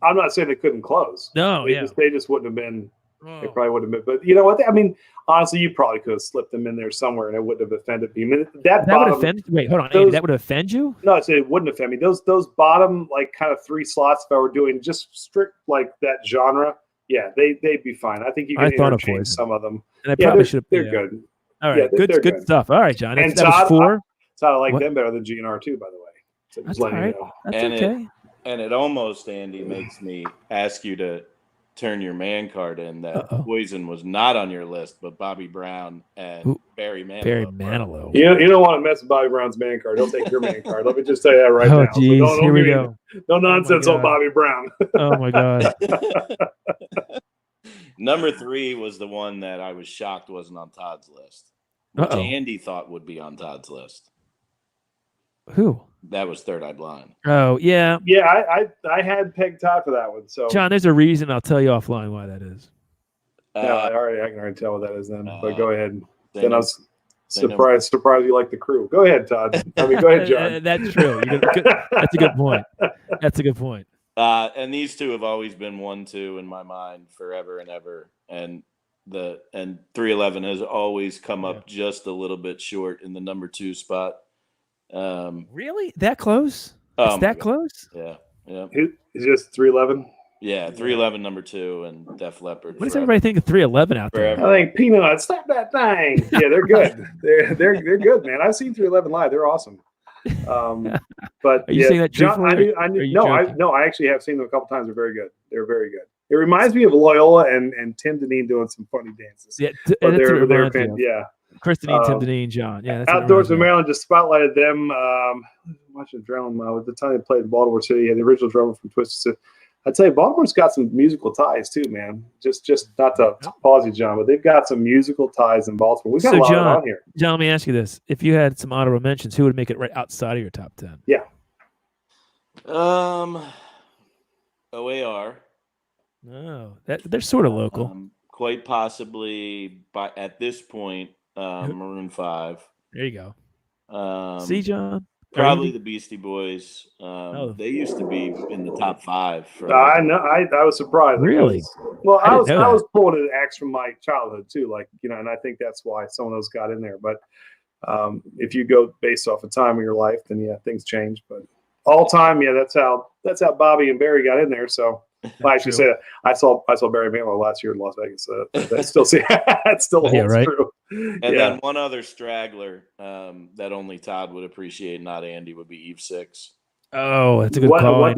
[SPEAKER 1] I'm not saying they couldn't close.
[SPEAKER 2] No,
[SPEAKER 1] they just wouldn't have been. They probably wouldn't have been. But you know what? I mean, honestly, you probably could have slipped them in there somewhere, and it wouldn't have offended me. I mean, that
[SPEAKER 2] would offend. Wait, hold on, Andy, that would offend you?
[SPEAKER 1] No, it wouldn't offend me. Those bottom like kind of 3 slots, if I were doing just strict like that genre, yeah, they'd be fine. I think you can interchange some of them.
[SPEAKER 2] And I probably should have.
[SPEAKER 1] They're good.
[SPEAKER 2] All right, good stuff. All right, John.
[SPEAKER 1] And
[SPEAKER 2] that was 4.
[SPEAKER 1] Todd, I like them better than GNR too, by the way. So
[SPEAKER 2] that's all right. That's okay.
[SPEAKER 3] And it almost, Andy, makes me ask you to turn your man card in that Poison was not on your list, but Bobby Brown and Barry Manilow.
[SPEAKER 2] Barry Manilow.
[SPEAKER 1] You don't want to mess with Bobby Brown's man card. He'll take your man card. Let me just tell you that right now.
[SPEAKER 2] Geez, so here we go.
[SPEAKER 1] No nonsense on Bobby Brown.
[SPEAKER 2] Oh, my God.
[SPEAKER 3] Number 3 was the one that I was shocked wasn't on Todd's list, which Andy thought would be on Todd's list.
[SPEAKER 2] Who?
[SPEAKER 3] That was Third Eye Blind.
[SPEAKER 2] Oh, yeah.
[SPEAKER 1] Yeah, I had pegged Todd for that one. So
[SPEAKER 2] John, there's a reason. I'll tell you offline why that is.
[SPEAKER 1] I can already tell what that is then. But go ahead. Then I was surprised you like the Crew. Go ahead, Todd. I mean, go ahead, John.
[SPEAKER 2] That's true. That's a good point. That's a good point.
[SPEAKER 3] And these two have always been 1-2 in my mind forever and ever. And 311 has always come up just a little bit short in the number 2 spot.
[SPEAKER 2] Really? That close? It's that close?
[SPEAKER 3] Yeah.
[SPEAKER 1] Is just 311?
[SPEAKER 3] Yeah, 311 number 2 and Def Leppard.
[SPEAKER 2] What does everybody think of 311 out there?
[SPEAKER 1] I think Peanut, slap that thing. Yeah, they're good. they're good, man. I've seen 311 live. They're awesome. But
[SPEAKER 2] are you saying that
[SPEAKER 1] John, I actually have seen them a couple times. They're very good. They're very good. It reminds me of Loyola and Tim Deneen doing some funny dances.
[SPEAKER 2] Yeah,
[SPEAKER 1] but they're yeah.
[SPEAKER 2] Chris Deneen, Tim Deneen, John. Yeah, that's
[SPEAKER 1] Outdoors in Maryland just spotlighted them. Watching Adrenaline with the time they played in Baltimore City. Yeah, the original drummer from Twisted. I'd say Baltimore's got some musical ties too, man. Just not to pause you, John, but they've got some musical ties in Baltimore. We've got a lot on here.
[SPEAKER 2] John, let me ask you this: if you had some honorable mentions, who would make it right outside of your top 10?
[SPEAKER 1] Yeah.
[SPEAKER 3] OAR.
[SPEAKER 2] No, they're sort of local.
[SPEAKER 3] Quite possibly, at this point, Maroon 5.
[SPEAKER 2] There you go. See, John.
[SPEAKER 3] Probably the Beastie Boys. They used to be in the top 5.
[SPEAKER 1] I know. I was surprised.
[SPEAKER 2] Really?
[SPEAKER 1] Well, I was pulling an axe from my childhood too, and I think that's why some of those got in there. But if you go based off of time of your life, then things change. But all time, that's how Bobby and Barry got in there. So I should say I saw Barry Manilow last year in Las Vegas. That still holds true.
[SPEAKER 3] And then one other straggler that only Todd would appreciate, not Andy, would be Eve 6.
[SPEAKER 2] Oh, that's a good call.
[SPEAKER 1] What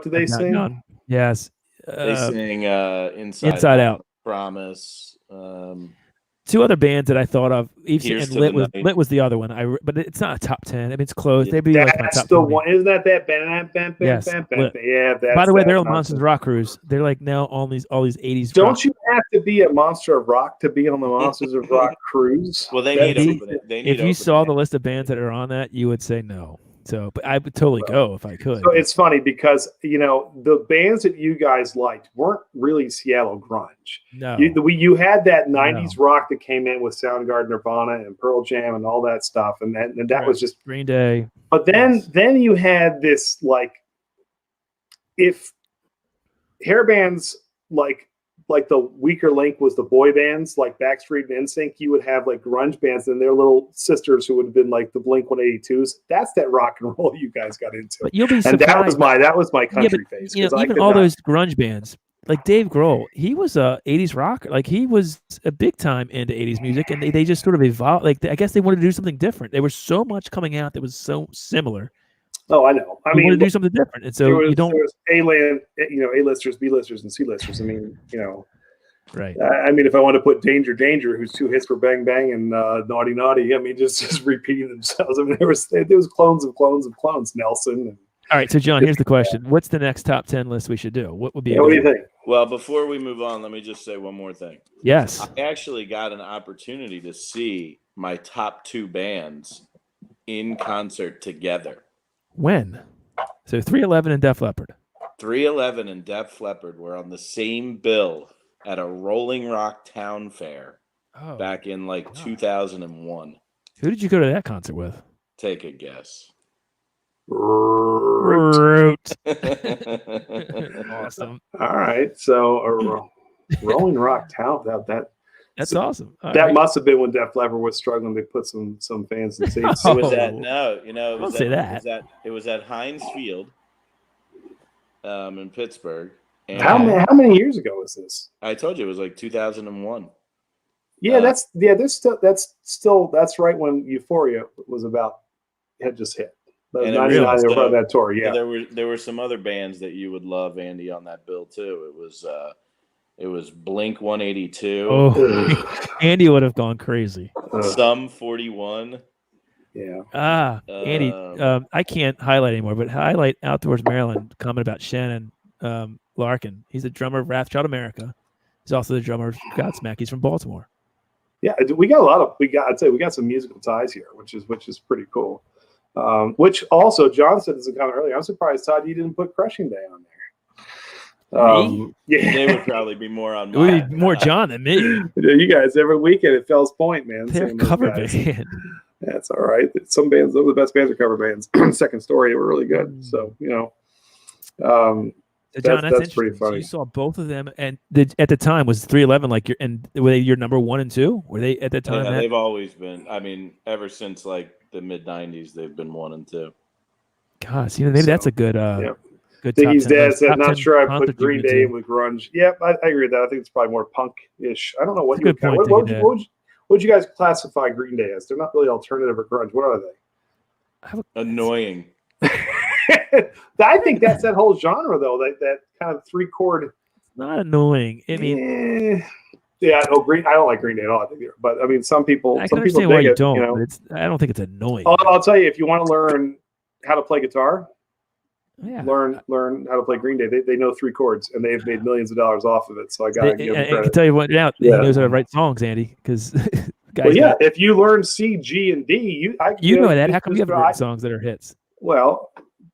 [SPEAKER 1] do they sing?
[SPEAKER 2] Yes,
[SPEAKER 3] they sing
[SPEAKER 2] Inside Out,
[SPEAKER 3] Promise.
[SPEAKER 2] 2 other bands that I thought of. Eve and Lit was the other one. But it's not a top 10. I mean, it's close. They'd be like my top 20.
[SPEAKER 1] One. Isn't that bam?
[SPEAKER 2] Yes.
[SPEAKER 1] Yeah.
[SPEAKER 2] By the way, they're on Monsters of Rock cruise. They're like now all these 80s.
[SPEAKER 1] Don't you have to be a monster of rock to be on the Monsters of Rock cruise?
[SPEAKER 3] Well, they need
[SPEAKER 2] if you saw the list of bands that are on that, you would say no. So, but I would totally go if I could.
[SPEAKER 1] So it's funny because the bands that you guys liked weren't really Seattle grunge.
[SPEAKER 2] No,
[SPEAKER 1] you had that '90s rock that came in with Soundgarden, Nirvana, and Pearl Jam, and all that stuff, and that was just
[SPEAKER 2] Green Day.
[SPEAKER 1] But then you had this if hair bands like the weaker link was the boy bands like Backstreet and NSYNC, you would have like grunge bands and their little sisters who would have been like the Blink 182s. That's that rock and roll you guys got into.
[SPEAKER 2] But you'll be
[SPEAKER 1] and
[SPEAKER 2] surprised.
[SPEAKER 1] that was my country phase.
[SPEAKER 2] Even all those grunge bands, like Dave Grohl, he was a 80s rocker. Like he was a big time into 80s music, and they just sort of evolved. Like I guess they wanted to do something different. There was so much coming out that was so similar.
[SPEAKER 1] Oh, I know. I mean,
[SPEAKER 2] wanted to do something different, and so there was
[SPEAKER 1] A-listers, B-listers, and C-listers. I mean,
[SPEAKER 2] Right.
[SPEAKER 1] I mean, if I want to put Danger, whose 2 hits were Bang Bang and Naughty Naughty, I mean, just repeating themselves. I mean, there was clones of clones of clones. Nelson.
[SPEAKER 2] All right, so John, here's the question: what's the next top 10 list we should do? What would be?
[SPEAKER 1] What do you think?
[SPEAKER 3] Well, before we move on, let me just say one more thing.
[SPEAKER 2] Yes,
[SPEAKER 3] I actually got an opportunity to see my top 2 bands in concert together.
[SPEAKER 2] When? So 311 and Def Leppard.
[SPEAKER 3] 311 and Def Leppard were on the same bill at a Rolling Rock Town Fair back in 2001.
[SPEAKER 2] Who did you go to that concert with?
[SPEAKER 3] Take a guess.
[SPEAKER 2] Root. Awesome.
[SPEAKER 1] All right. So Rolling Rock Town.
[SPEAKER 2] That's awesome.
[SPEAKER 1] That must have been when Def Leppard was struggling. They put some fans in seats.
[SPEAKER 3] It was at it was
[SPEAKER 2] say
[SPEAKER 3] at,
[SPEAKER 2] that.
[SPEAKER 3] It was at Heinz Field in Pittsburgh. And
[SPEAKER 1] How many years ago was this?
[SPEAKER 3] I told you it was like 2001.
[SPEAKER 1] Yeah, that's right when Euphoria was had just hit.
[SPEAKER 3] And
[SPEAKER 1] 99 they were on that tour. Yeah,
[SPEAKER 3] there were some other bands that you would love, Andy, on that bill too. It was Blink 182.
[SPEAKER 2] Oh, Andy would have gone crazy.
[SPEAKER 3] Sum 41.
[SPEAKER 1] Yeah.
[SPEAKER 2] Andy, I can't highlight anymore, but highlight Outdoors Maryland comment about Shannon Larkin. He's the drummer of Wrathchild America. He's also the drummer of Godsmack. He's from Baltimore.
[SPEAKER 1] Yeah, we got some musical ties here, which is pretty cool. Which also John said this in a comment earlier. I'm surprised, Todd, you didn't put Crushing Day on there. Yeah,
[SPEAKER 3] they would probably be more on.
[SPEAKER 2] It would be more John than me.
[SPEAKER 1] You guys every weekend at Fells Point, man.
[SPEAKER 2] They're a cover band.
[SPEAKER 1] That's all right. Some of the best bands are cover bands. Second Story were really good. So
[SPEAKER 2] John, that's
[SPEAKER 1] pretty funny.
[SPEAKER 2] So you saw both of them, and at the time was 311 were they your number 1 and 2? Were they at the time?
[SPEAKER 3] Yeah, they've always been. I mean, ever since the mid '90s, they've been 1 and 2.
[SPEAKER 2] Gosh, maybe that's a good. Good.
[SPEAKER 1] Dickey's dad said, "Not sure I put
[SPEAKER 2] concert
[SPEAKER 1] Green Day in with grunge." Yep, I agree with that. I think it's probably more punk-ish. I don't know what would you guys classify Green Day as? They're not really alternative or grunge. What are they?
[SPEAKER 3] Annoying.
[SPEAKER 1] I think that's that whole genre, though. That kind of 3-chord.
[SPEAKER 2] Not annoying. I mean,
[SPEAKER 1] I don't like Green Day at all. I think, but I mean, some people.
[SPEAKER 2] I can understand why you don't. But I don't think it's annoying.
[SPEAKER 1] I'll tell you, if you want to learn how to play guitar,
[SPEAKER 2] yeah,
[SPEAKER 1] learn how to play Green Day. They know 3 chords, and they've made millions of dollars off of it. So I got to give them credit.
[SPEAKER 2] I can tell you what now. He knows how to write songs, Andy, because.
[SPEAKER 1] If you learn C, G, and D,
[SPEAKER 2] you know that. How come you haven't written songs that are hits?
[SPEAKER 1] Well,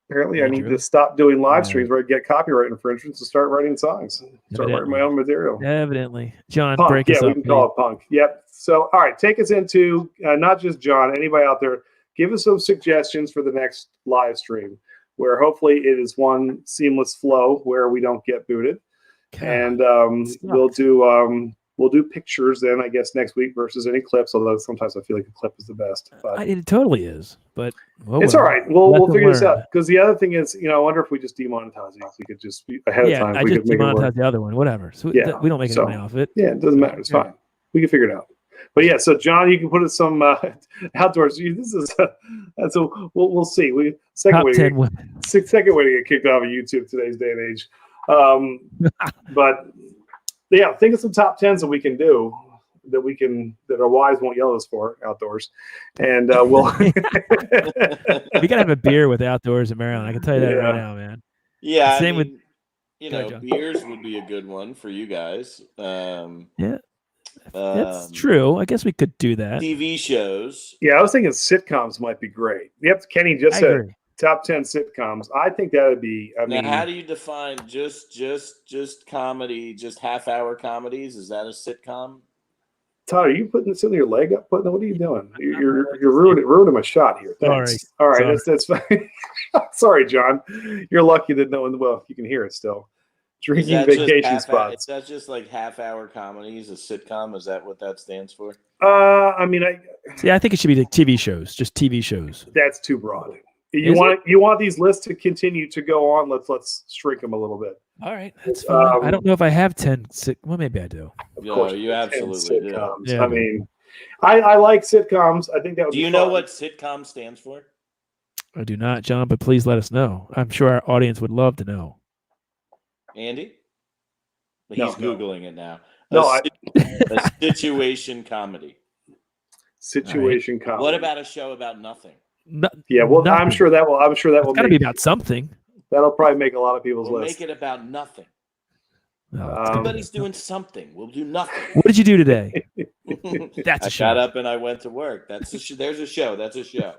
[SPEAKER 1] apparently I need to stop doing live streams where I get copyright infringements and start writing songs. Start writing my own material.
[SPEAKER 2] Evidently. John,
[SPEAKER 1] punk,
[SPEAKER 2] break us up.
[SPEAKER 1] We can call it punk. Yep. So, all right, take us into, not just John, anybody out there, give us some suggestions for the next live stream where hopefully it is one seamless flow where we don't get booted. God, and we'll do pictures then, I guess, next week versus any clips, although sometimes I feel like a clip is the best. But
[SPEAKER 2] it totally is, but
[SPEAKER 1] it's all right. We'll figure this out. Because the other thing is, I wonder if we just demonetize it. If we could just be ahead of time.
[SPEAKER 2] I just demonetize the other one, whatever. So we don't make any money off of it.
[SPEAKER 1] Yeah, it doesn't matter. It's fine. We can figure it out. But yeah, so John, you can put us some outdoors. We'll see. Second way to get kicked off of YouTube today's day and age. But yeah, think of some top 10s that we can do that our wives won't yell at us for outdoors, and we'll.
[SPEAKER 2] We gotta have a beer with Outdoors in Maryland. I can tell you that right now, man.
[SPEAKER 3] Yeah,
[SPEAKER 2] same with
[SPEAKER 3] beers would be a good one for you guys.
[SPEAKER 2] Yeah. That's true. I guess we could do that.
[SPEAKER 3] TV shows.
[SPEAKER 1] Yeah, I was thinking sitcoms might be great. Yep, Kenny just said Top 10 sitcoms. I think that would be. I
[SPEAKER 3] Now,
[SPEAKER 1] mean,
[SPEAKER 3] how do you define just comedy, just half-hour comedies? Is that a sitcom?
[SPEAKER 1] Todd, are you sitting your leg up? What are you doing? You're ruining my shot here. Thanks.
[SPEAKER 2] Sorry.
[SPEAKER 1] All right, that's fine. Sorry, John. You're lucky that no one. Well, you can hear it still. Drinking vacation spots.
[SPEAKER 3] Is that just like half-hour comedies? A sitcom? Is that what that stands for?
[SPEAKER 1] I mean,
[SPEAKER 2] I think it should be like TV shows, just TV shows.
[SPEAKER 1] That's too broad. You want these lists to continue to go on? Let's shrink them a little bit.
[SPEAKER 2] All right, that's fine. I don't know if I have 10. Well, maybe I do.
[SPEAKER 1] Of course,
[SPEAKER 3] you absolutely do.
[SPEAKER 1] Yeah, I mean, I like sitcoms. I think that would.
[SPEAKER 3] Do you know what sitcom stands for?
[SPEAKER 2] I do not, John, but please let us know. I'm sure our audience would love to know.
[SPEAKER 3] Andy? He's
[SPEAKER 1] No.
[SPEAKER 3] Googling it now.
[SPEAKER 1] No,
[SPEAKER 3] a situation comedy.
[SPEAKER 1] Situation comedy.
[SPEAKER 3] What about a show about nothing?
[SPEAKER 1] Yeah, well,
[SPEAKER 2] nothing.
[SPEAKER 1] I'm sure that will. It's
[SPEAKER 2] got to be about something.
[SPEAKER 1] That'll probably make a lot of people's
[SPEAKER 3] We'll
[SPEAKER 1] list.
[SPEAKER 3] make it about nothing.
[SPEAKER 2] No,
[SPEAKER 3] Everybody's doing something. We'll do nothing.
[SPEAKER 2] what did you do today? That's
[SPEAKER 3] I
[SPEAKER 2] a show.
[SPEAKER 3] got up and I went to work. There's a show. That's a show.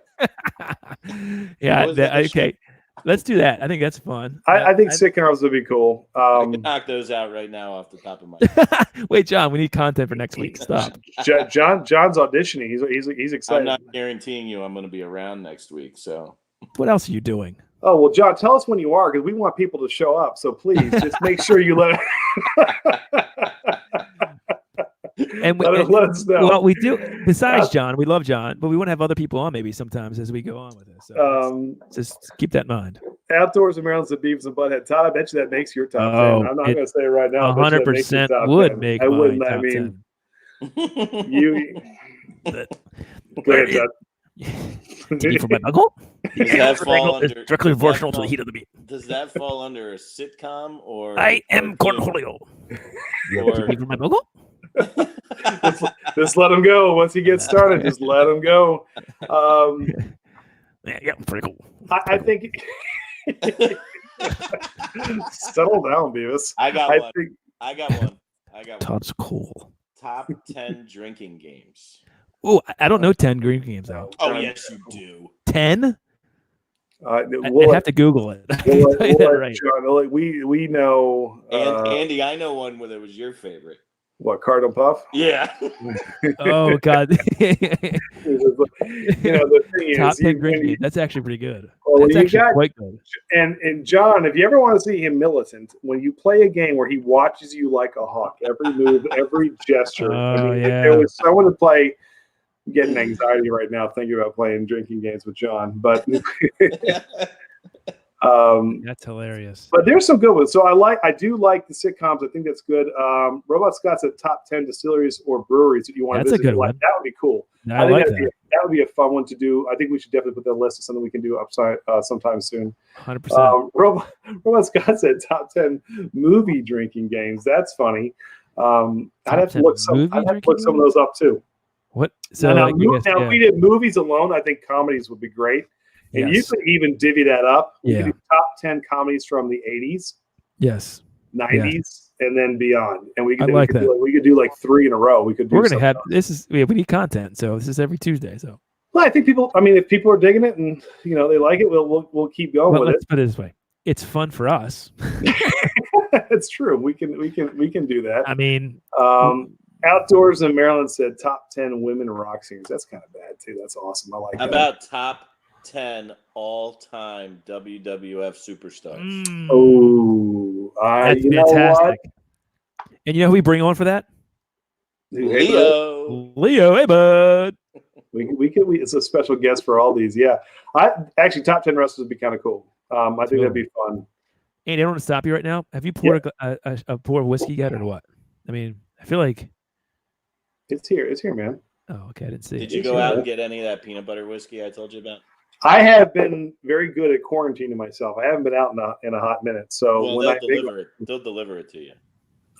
[SPEAKER 2] Yeah. Okay. Let's do that. I think that's fun.
[SPEAKER 1] I think sitcoms would be cool.
[SPEAKER 3] I can knock those out right now off the top of my head.
[SPEAKER 2] Wait, John, we need content for next week. Stop.
[SPEAKER 1] John's auditioning. He's excited.
[SPEAKER 3] I'm not guaranteeing you I'm going to be around next week. So
[SPEAKER 2] What else are you doing?
[SPEAKER 1] Oh, well, John, tell us when you are, because we want people to show up. So please, just make sure you let us know.
[SPEAKER 2] Well, we do. Besides John, we love John, but we want to have other people on maybe sometimes as we go on with this. So just keep that in mind.
[SPEAKER 1] Outdoors in Maryland's the Beavis and Butthead. Todd, I bet you that makes your top 10. I'm not going to say it right now.
[SPEAKER 2] 100% would make my top 10.
[SPEAKER 1] You. Go ahead, Todd.
[SPEAKER 2] Taking from my uncle?
[SPEAKER 3] Does that fall under
[SPEAKER 2] directly proportional to the heat of the beat.
[SPEAKER 3] Does that fall under a sitcom or?
[SPEAKER 2] I am Cornholio. Taking from my uncle?
[SPEAKER 1] Just let him go. Once he gets started, just let him go.
[SPEAKER 2] Yeah, pretty cool.
[SPEAKER 1] I think. Settle down, Beavis.
[SPEAKER 3] I got one.
[SPEAKER 2] Todd's cool.
[SPEAKER 3] Top 10 drinking games.
[SPEAKER 2] Oh, I don't know 10 green games out.
[SPEAKER 3] Oh, yes, you do.
[SPEAKER 2] 10?
[SPEAKER 1] I'd
[SPEAKER 2] have to Google it.
[SPEAKER 1] John, we know.
[SPEAKER 3] Andy, I know one where it was your favorite.
[SPEAKER 1] What, Cardinal Puff?
[SPEAKER 3] Yeah.
[SPEAKER 2] Oh, God.
[SPEAKER 1] The thing
[SPEAKER 2] Top
[SPEAKER 1] is,
[SPEAKER 2] 10 green games. That's actually pretty good.
[SPEAKER 1] Well,
[SPEAKER 2] that's actually quite good.
[SPEAKER 1] And John, if you ever want to see him militant, when you play a game where he watches you like a hawk, every move, every gesture. If there was someone to play. I'm getting anxiety right now thinking about playing drinking games with John, but
[SPEAKER 2] that's hilarious.
[SPEAKER 1] But there's some good ones. So I do like the sitcoms. I think that's good. Robot Scott said top 10 distilleries or breweries that you want to visit.
[SPEAKER 2] That's a good one.
[SPEAKER 1] That would be cool.
[SPEAKER 2] No, I like that.
[SPEAKER 1] That would be a fun one to do. I think we should definitely put that list of something we can do sometime soon.
[SPEAKER 2] 100%.
[SPEAKER 1] Robot Scott said top 10 movie drinking games. That's funny. I'd have to look some of those up too.
[SPEAKER 2] What? So
[SPEAKER 1] now if we did movies alone, I think comedies would be great. And you could even divvy that up. We could do top 10 comedies from the 80s, 90s, and then beyond. And we could do like 3 in a row. We
[SPEAKER 2] need content. So this is every Tuesday. So
[SPEAKER 1] well, I think if people are digging it and they like it, we'll keep going with it.
[SPEAKER 2] Let's put it this way. It's fun for us.
[SPEAKER 1] It's true. We can do that.
[SPEAKER 2] I mean,
[SPEAKER 1] Outdoors in Maryland said top 10 women rock singers. That's kind of bad too. That's awesome. I like that.
[SPEAKER 3] How about top 10 all-time WWF superstars?
[SPEAKER 1] Oh,
[SPEAKER 2] that's fantastic. And you know who we bring on for that?
[SPEAKER 3] Leo,
[SPEAKER 2] hey bud.
[SPEAKER 1] It's a special guest for all these. Yeah, actually top 10 wrestlers would be kind of cool. I think that'd be fun.
[SPEAKER 2] And I don't want to stop you right now. Have you poured a pour of whiskey yet, or what? I mean, I feel like
[SPEAKER 1] it's here. It's here, man.
[SPEAKER 2] Oh, okay. I didn't see.
[SPEAKER 3] Did you go out and get any of that peanut butter whiskey I told you about?
[SPEAKER 1] I have been very good at quarantining myself. I haven't been out in a hot minute. So
[SPEAKER 3] they'll deliver it to you.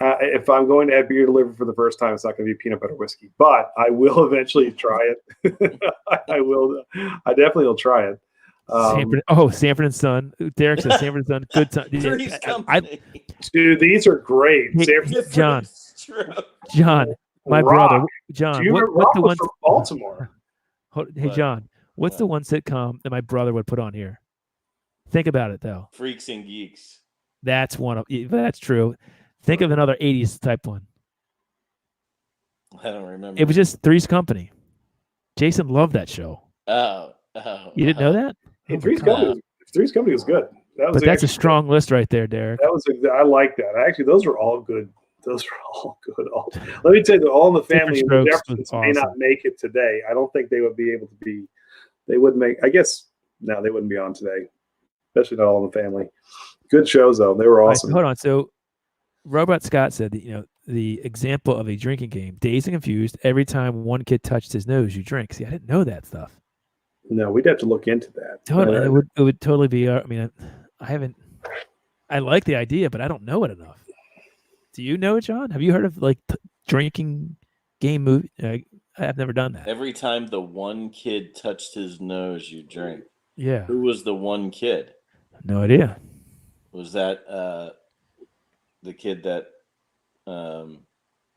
[SPEAKER 1] If I'm going to have beer delivered for the first time, it's not going to be peanut butter whiskey, but I will eventually try it. I definitely will try it.
[SPEAKER 2] Sanford and Son. Derrick says Sanford and Son. Good time.
[SPEAKER 1] Dude, these are great.
[SPEAKER 2] John, my brother. John, what's the one
[SPEAKER 1] from Baltimore?
[SPEAKER 2] Hey, John, what's the one sitcom that my brother would put on here? Think about it though.
[SPEAKER 3] Freaks and Geeks.
[SPEAKER 2] That's one of. That's true. Think of another '80s type one.
[SPEAKER 3] I don't remember.
[SPEAKER 2] It was just Three's Company. Jason loved that show.
[SPEAKER 3] Oh.
[SPEAKER 2] You didn't know that?
[SPEAKER 1] Hey,
[SPEAKER 2] Oh my
[SPEAKER 1] Three's
[SPEAKER 2] God.
[SPEAKER 1] Company was good. That was
[SPEAKER 2] But that's a
[SPEAKER 1] actually
[SPEAKER 2] strong list right there, Derek.
[SPEAKER 1] That was I like that. Actually, those are all good. Those are all good. Let me tell you, All in the Family and the
[SPEAKER 2] Strokes was
[SPEAKER 1] Jeffersons may not
[SPEAKER 2] awesome.
[SPEAKER 1] make it today. I don't think they would be able to be. They would make. I guess no, they wouldn't be on today, especially not All in the Family. Good shows though. They were
[SPEAKER 2] All right,
[SPEAKER 1] awesome.
[SPEAKER 2] hold on. So, Robot Scott said that the example of a drinking game, Dazed and Confused. Every time one kid touched his nose, you drink. See, I didn't know that stuff.
[SPEAKER 1] No, we'd have to look into that.
[SPEAKER 2] Totally, it would totally be. I mean, I haven't. I like the idea, but I don't know it enough. Do you know it, John? Have you heard of like drinking game movie? I've never done that.
[SPEAKER 3] Every time the one kid touched his nose, you drink.
[SPEAKER 2] Yeah.
[SPEAKER 3] Who was the one kid?
[SPEAKER 2] No idea.
[SPEAKER 3] Was that the kid that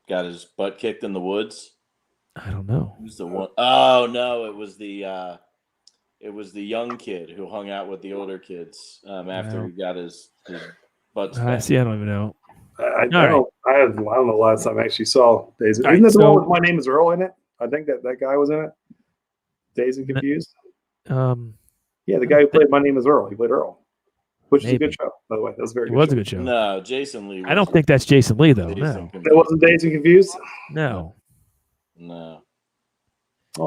[SPEAKER 3] got his butt kicked in the woods?
[SPEAKER 2] I don't know.
[SPEAKER 3] Who's the one? Oh no, it was the young kid who hung out with the older kids after he got his butt spanked.
[SPEAKER 2] See, I don't even know.
[SPEAKER 1] I don't know the last time I actually saw Days.
[SPEAKER 2] All
[SPEAKER 1] Isn't
[SPEAKER 2] right,
[SPEAKER 1] that the one with My Name Is Earl in it? I think that guy was in it. Dazed and Confused. Yeah, the guy who played My Name Is Earl. He played Earl, which is a good show, by the way. That was very.
[SPEAKER 2] It was a good show.
[SPEAKER 3] No, Jason Lee.
[SPEAKER 2] I don't think that's Jason Lee though. No,
[SPEAKER 1] that wasn't Dazed and Confused.
[SPEAKER 3] No.
[SPEAKER 1] Oh,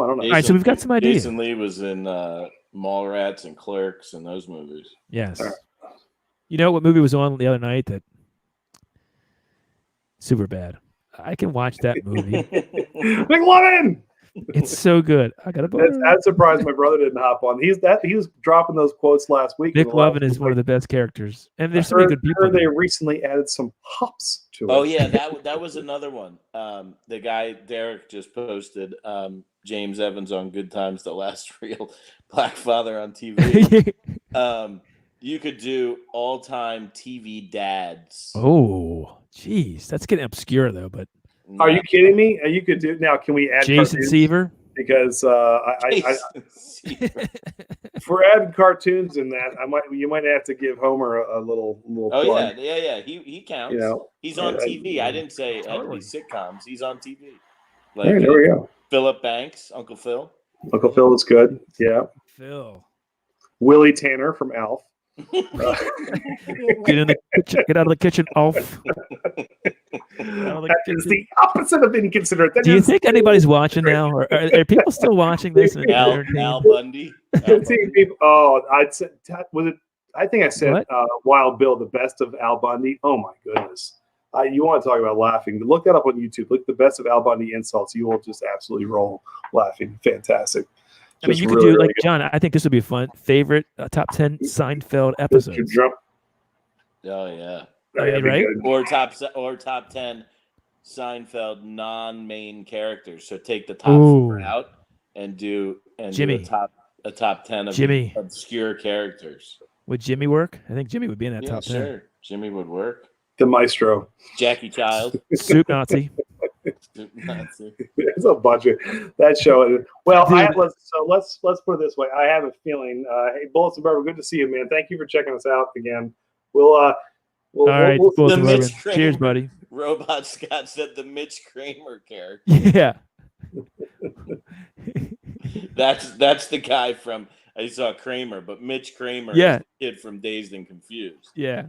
[SPEAKER 1] I don't know.
[SPEAKER 2] All right, so we've got some ideas.
[SPEAKER 3] Jason Lee was in Mallrats and Clerks and those movies.
[SPEAKER 2] Yes. You know what movie was on the other night that super bad? I can watch that movie.
[SPEAKER 1] McLovin!
[SPEAKER 2] It's so good. I got to.
[SPEAKER 1] I'm surprised my brother didn't hop on. He was dropping those quotes last week.
[SPEAKER 2] McLovin is one of the best characters, and there's so many good people.
[SPEAKER 1] They recently added some hops to it.
[SPEAKER 3] Oh yeah, that was another one. The guy Derrick just posted James Evans on Good Times, the last real black father on TV. You could do all-time TV dads.
[SPEAKER 2] Oh, geez, that's getting obscure though. But
[SPEAKER 1] are you kidding me? You could do now. Can we add
[SPEAKER 2] Jason
[SPEAKER 1] cartoons?
[SPEAKER 2] Seaver?
[SPEAKER 1] Because for adding cartoons in that, you might have to give Homer a little.
[SPEAKER 3] Oh
[SPEAKER 1] plug.
[SPEAKER 3] yeah. He counts. He's on TV. I didn't say it had to be sitcoms. He's on TV. Like
[SPEAKER 1] there we go.
[SPEAKER 3] Philip Banks, Uncle Phil.
[SPEAKER 1] Uncle Phil is good. Yeah.
[SPEAKER 2] Phil.
[SPEAKER 1] Willie Tanner from Alf.
[SPEAKER 2] Get in the kitchen. Get out of the kitchen, Alf.
[SPEAKER 1] That is the opposite of inconsiderate.
[SPEAKER 2] Do you think anybody's watching now, or are people still watching this?
[SPEAKER 3] Al Bundy.
[SPEAKER 1] I'd said was it? I think I said Wild Bill, the best of Al Bundy. Oh my goodness! You want to talk about laughing? Look that up on YouTube. Look the best of Al Bundy insults. You will just absolutely roll laughing. Fantastic.
[SPEAKER 2] I mean, you could do like John. I think this would be fun. Favorite top 10 Seinfeld episodes.
[SPEAKER 3] Oh yeah,
[SPEAKER 2] right?
[SPEAKER 3] Or top 10 Seinfeld non-main characters. So take the top 4 out and do
[SPEAKER 2] Jimmy.
[SPEAKER 3] a top 10 of
[SPEAKER 2] Jimmy.
[SPEAKER 3] Obscure characters.
[SPEAKER 2] Would Jimmy work? I think Jimmy would be in that top 10.
[SPEAKER 3] Sure. Jimmy would work.
[SPEAKER 1] The Maestro.
[SPEAKER 3] Jackie Child.
[SPEAKER 2] Soup Nazi.
[SPEAKER 1] There's a bunch of that show. Well, let's put it this way. I have a feeling. Hey, Bullets and Bourbon, good to see you, man. Thank you for checking us out again. All right.
[SPEAKER 2] Cheers, buddy.
[SPEAKER 3] Robot Scott said the Mitch Kramer character.
[SPEAKER 2] Yeah.
[SPEAKER 3] That's the guy from. I saw Kramer, but Mitch Kramer is the kid from Dazed and Confused.
[SPEAKER 2] Yeah.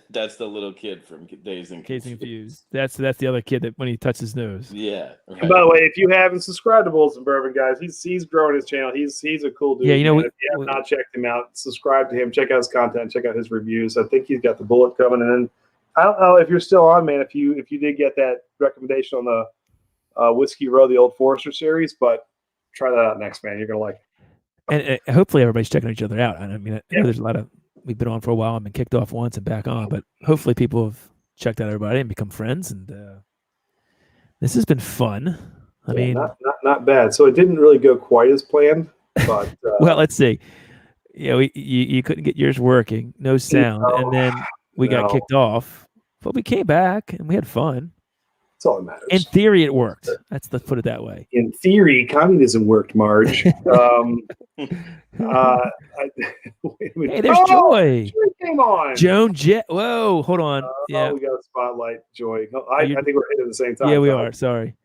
[SPEAKER 3] That's the little kid from Dazed and Confused.
[SPEAKER 2] That's the other kid that when he touched his nose.
[SPEAKER 3] Yeah. Right.
[SPEAKER 1] And by the way, if you haven't subscribed to Bullets and Bourbon, guys, he's growing his channel. He's a cool dude.
[SPEAKER 2] Yeah,
[SPEAKER 1] if you have not checked him out, subscribe to him. Check out his content. Check out his reviews. I think he's got the bullet coming. And then I don't know if you're still on, man. If you did get that recommendation on the Whiskey Row, the Old Forester series, but try that out next, man. You're gonna like it.
[SPEAKER 2] And hopefully everybody's checking each other out. I mean, I know there's a lot of. We've been on for a while and been kicked off once and back on, but hopefully people have checked out everybody and become friends. And this has been fun. I mean,
[SPEAKER 1] not bad. So it didn't really go quite as planned, but
[SPEAKER 2] well, let's see. Yeah, you couldn't get yours working, no sound, and then we got kicked off, but we came back and we had fun.
[SPEAKER 1] That's all that matters.
[SPEAKER 2] In theory, it worked. Let's put it that way.
[SPEAKER 1] In theory, communism worked, Marge. Wait a minute.
[SPEAKER 2] Hey, there's Joy.
[SPEAKER 1] Joy came on.
[SPEAKER 2] Joan Jett. Whoa, hold on. Yeah,
[SPEAKER 1] we got a spotlight, Joy. I think we're hitting at the same time.
[SPEAKER 2] Yeah, we are. Sorry.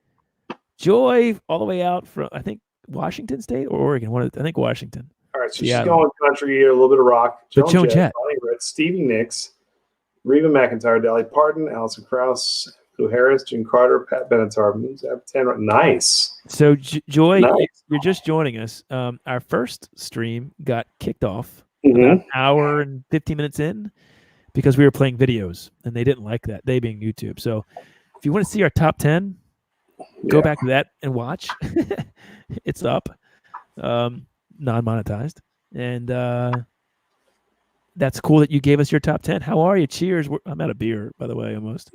[SPEAKER 2] Joy, all the way out from, I think, Washington State or Oregon. I think Washington.
[SPEAKER 1] All right, so she's going country, a little bit of rock.
[SPEAKER 2] Joan Jett.
[SPEAKER 1] Stevie Nicks, Reba McEntire, Dolly Parton, Alison Krauss, Lou Harris, June Carter, Pat Benatar. Nice.
[SPEAKER 2] So, Joy, you're just joining us. Our first stream got kicked off about an hour and 15 minutes in because we were playing videos, and they didn't like that, they being YouTube. So, if you want to see our top 10, go back to that and watch. It's up, non-monetized. And that's cool that you gave us your top 10. How are you? Cheers. I'm out of beer, by the way, almost.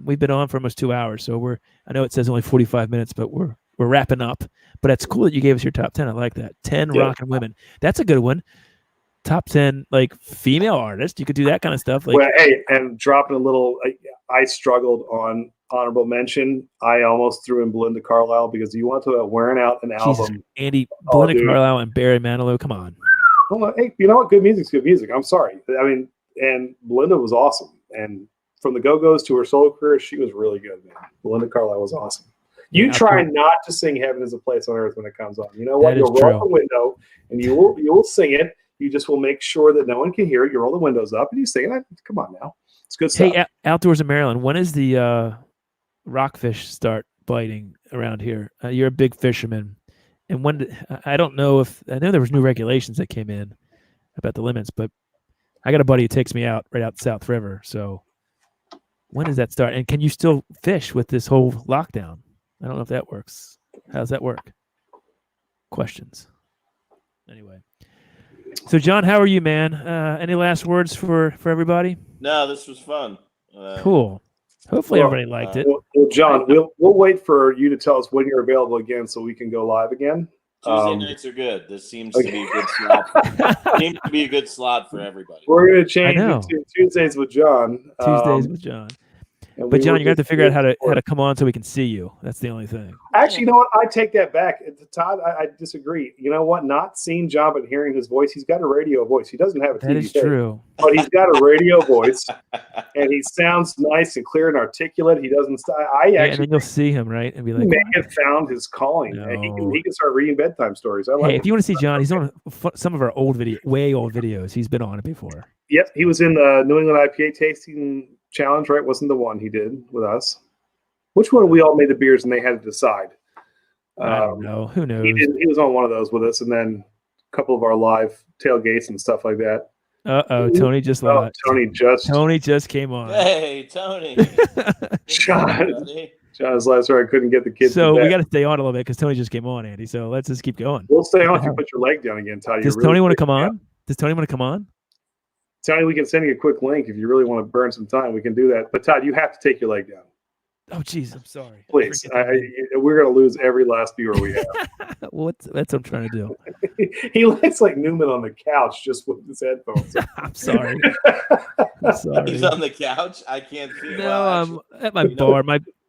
[SPEAKER 2] We've been on for almost 2 hours, so I know it says only 45 minutes, but we're wrapping up. But it's cool that you gave us your top 10. I like that. 10 rockin' women. That's a good one. Top 10 like female artists. You could do that kind of stuff. Like,
[SPEAKER 1] well, hey, and dropping a little. I struggled on honorable mention. I almost threw in Belinda Carlisle because you want to wearing out an album.
[SPEAKER 2] Andy, Belinda Carlisle and Barry Manilow. Come on.
[SPEAKER 1] Hold on. Hey, you know what? Good music's good music. I'm sorry. I mean, and Belinda was awesome. And from the Go-Go's to her solo career, she was really good, man. Belinda Carlisle was awesome. You try not to sing "Heaven Is a Place on Earth" when it comes on. You know what? You'll roll out the window and you will sing it. You just will make sure that no one can hear it. You roll the windows up and you sing it. Come on now, it's good stuff.
[SPEAKER 2] Hey, Outdoors in Maryland, when is the rockfish start biting around here? You're a big fisherman, and I don't know I know there was new regulations that came in about the limits, but I got a buddy who takes me out right out the South River. So when does that start? And can you still fish with this whole lockdown? I don't know if that works. How does that work? Questions. Anyway. So, John, how are you, man? Any last words for everybody?
[SPEAKER 3] No, this was fun.
[SPEAKER 2] Cool. Hopefully everybody liked it.
[SPEAKER 1] Well, John, we'll wait for you to tell us when you're available again so we can go live again.
[SPEAKER 3] Tuesday nights are good. This seems to be a good slot. Seems to be a good slot for everybody.
[SPEAKER 1] We're going to change it to Tuesdays with John.
[SPEAKER 2] Tuesdays with John. But John, you got to figure out how to come on so we can see you. That's the only thing.
[SPEAKER 1] Actually, you know what? I take that back. Todd, I disagree. You know what? Not seeing John, but hearing his voice. He's got a radio voice. He doesn't have a TV
[SPEAKER 2] That is true.
[SPEAKER 1] But he's got a radio voice, and he sounds nice and clear and articulate. He doesn't. And
[SPEAKER 2] then you'll see him, right, and be like,
[SPEAKER 1] "He may have found his calling. No. He can start reading bedtime stories."
[SPEAKER 2] If you want to see John, he's on some of our way old videos. He's been on it before.
[SPEAKER 1] Yep, he was in the New England IPA tasting challenge, right? Wasn't the one he did with us? Which one we all made the beers and they had to decide?
[SPEAKER 2] I don't know. Who knows?
[SPEAKER 1] He was on one of those with us, and then a couple of our live tailgates and stuff like that.
[SPEAKER 2] Tony just left.
[SPEAKER 1] Tony just
[SPEAKER 2] came on.
[SPEAKER 3] Hey, Tony.
[SPEAKER 1] John's last word. I couldn't get the kids.
[SPEAKER 2] So we got to stay on a little bit because Tony just came on, Andy. So let's just keep going.
[SPEAKER 1] We'll stay on if you put your leg down again, Todd.
[SPEAKER 2] Does Tony want to come on? Does Tony want to come on?
[SPEAKER 1] Tony, we can send you a quick link if you really want to burn some time. We can do that. But Todd, you have to take your leg down.
[SPEAKER 2] Oh, geez, I'm sorry.
[SPEAKER 1] Please, we're going to lose every last viewer we have.
[SPEAKER 2] That's what I'm trying to do.
[SPEAKER 1] He looks like Newman on the couch just with his headphones.
[SPEAKER 2] I'm sorry.
[SPEAKER 3] He's on the couch. I can't see.
[SPEAKER 2] No, I'm at my bar.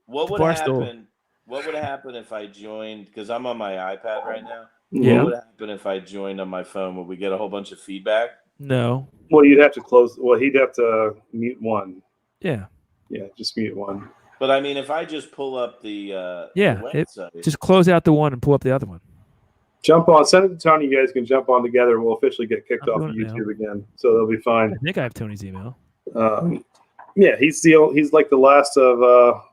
[SPEAKER 3] What would happen? What would happen if I joined? Because I'm on my iPad right now.
[SPEAKER 2] Yeah.
[SPEAKER 3] What would happen if I joined on my phone? Would we get a whole bunch of feedback?
[SPEAKER 2] No.
[SPEAKER 1] Well, you'd have to close. Well, he'd have to mute one.
[SPEAKER 2] Yeah.
[SPEAKER 1] Yeah, just mute one.
[SPEAKER 3] But I mean, if I just pull up the website,
[SPEAKER 2] just close out the one and pull up the other one.
[SPEAKER 1] Jump on. Send it to Tony. You guys can jump on together, and we'll officially get kicked off of YouTube again. So they'll be fine.
[SPEAKER 2] I think I have Tony's email.
[SPEAKER 1] Yeah, he's like the last of.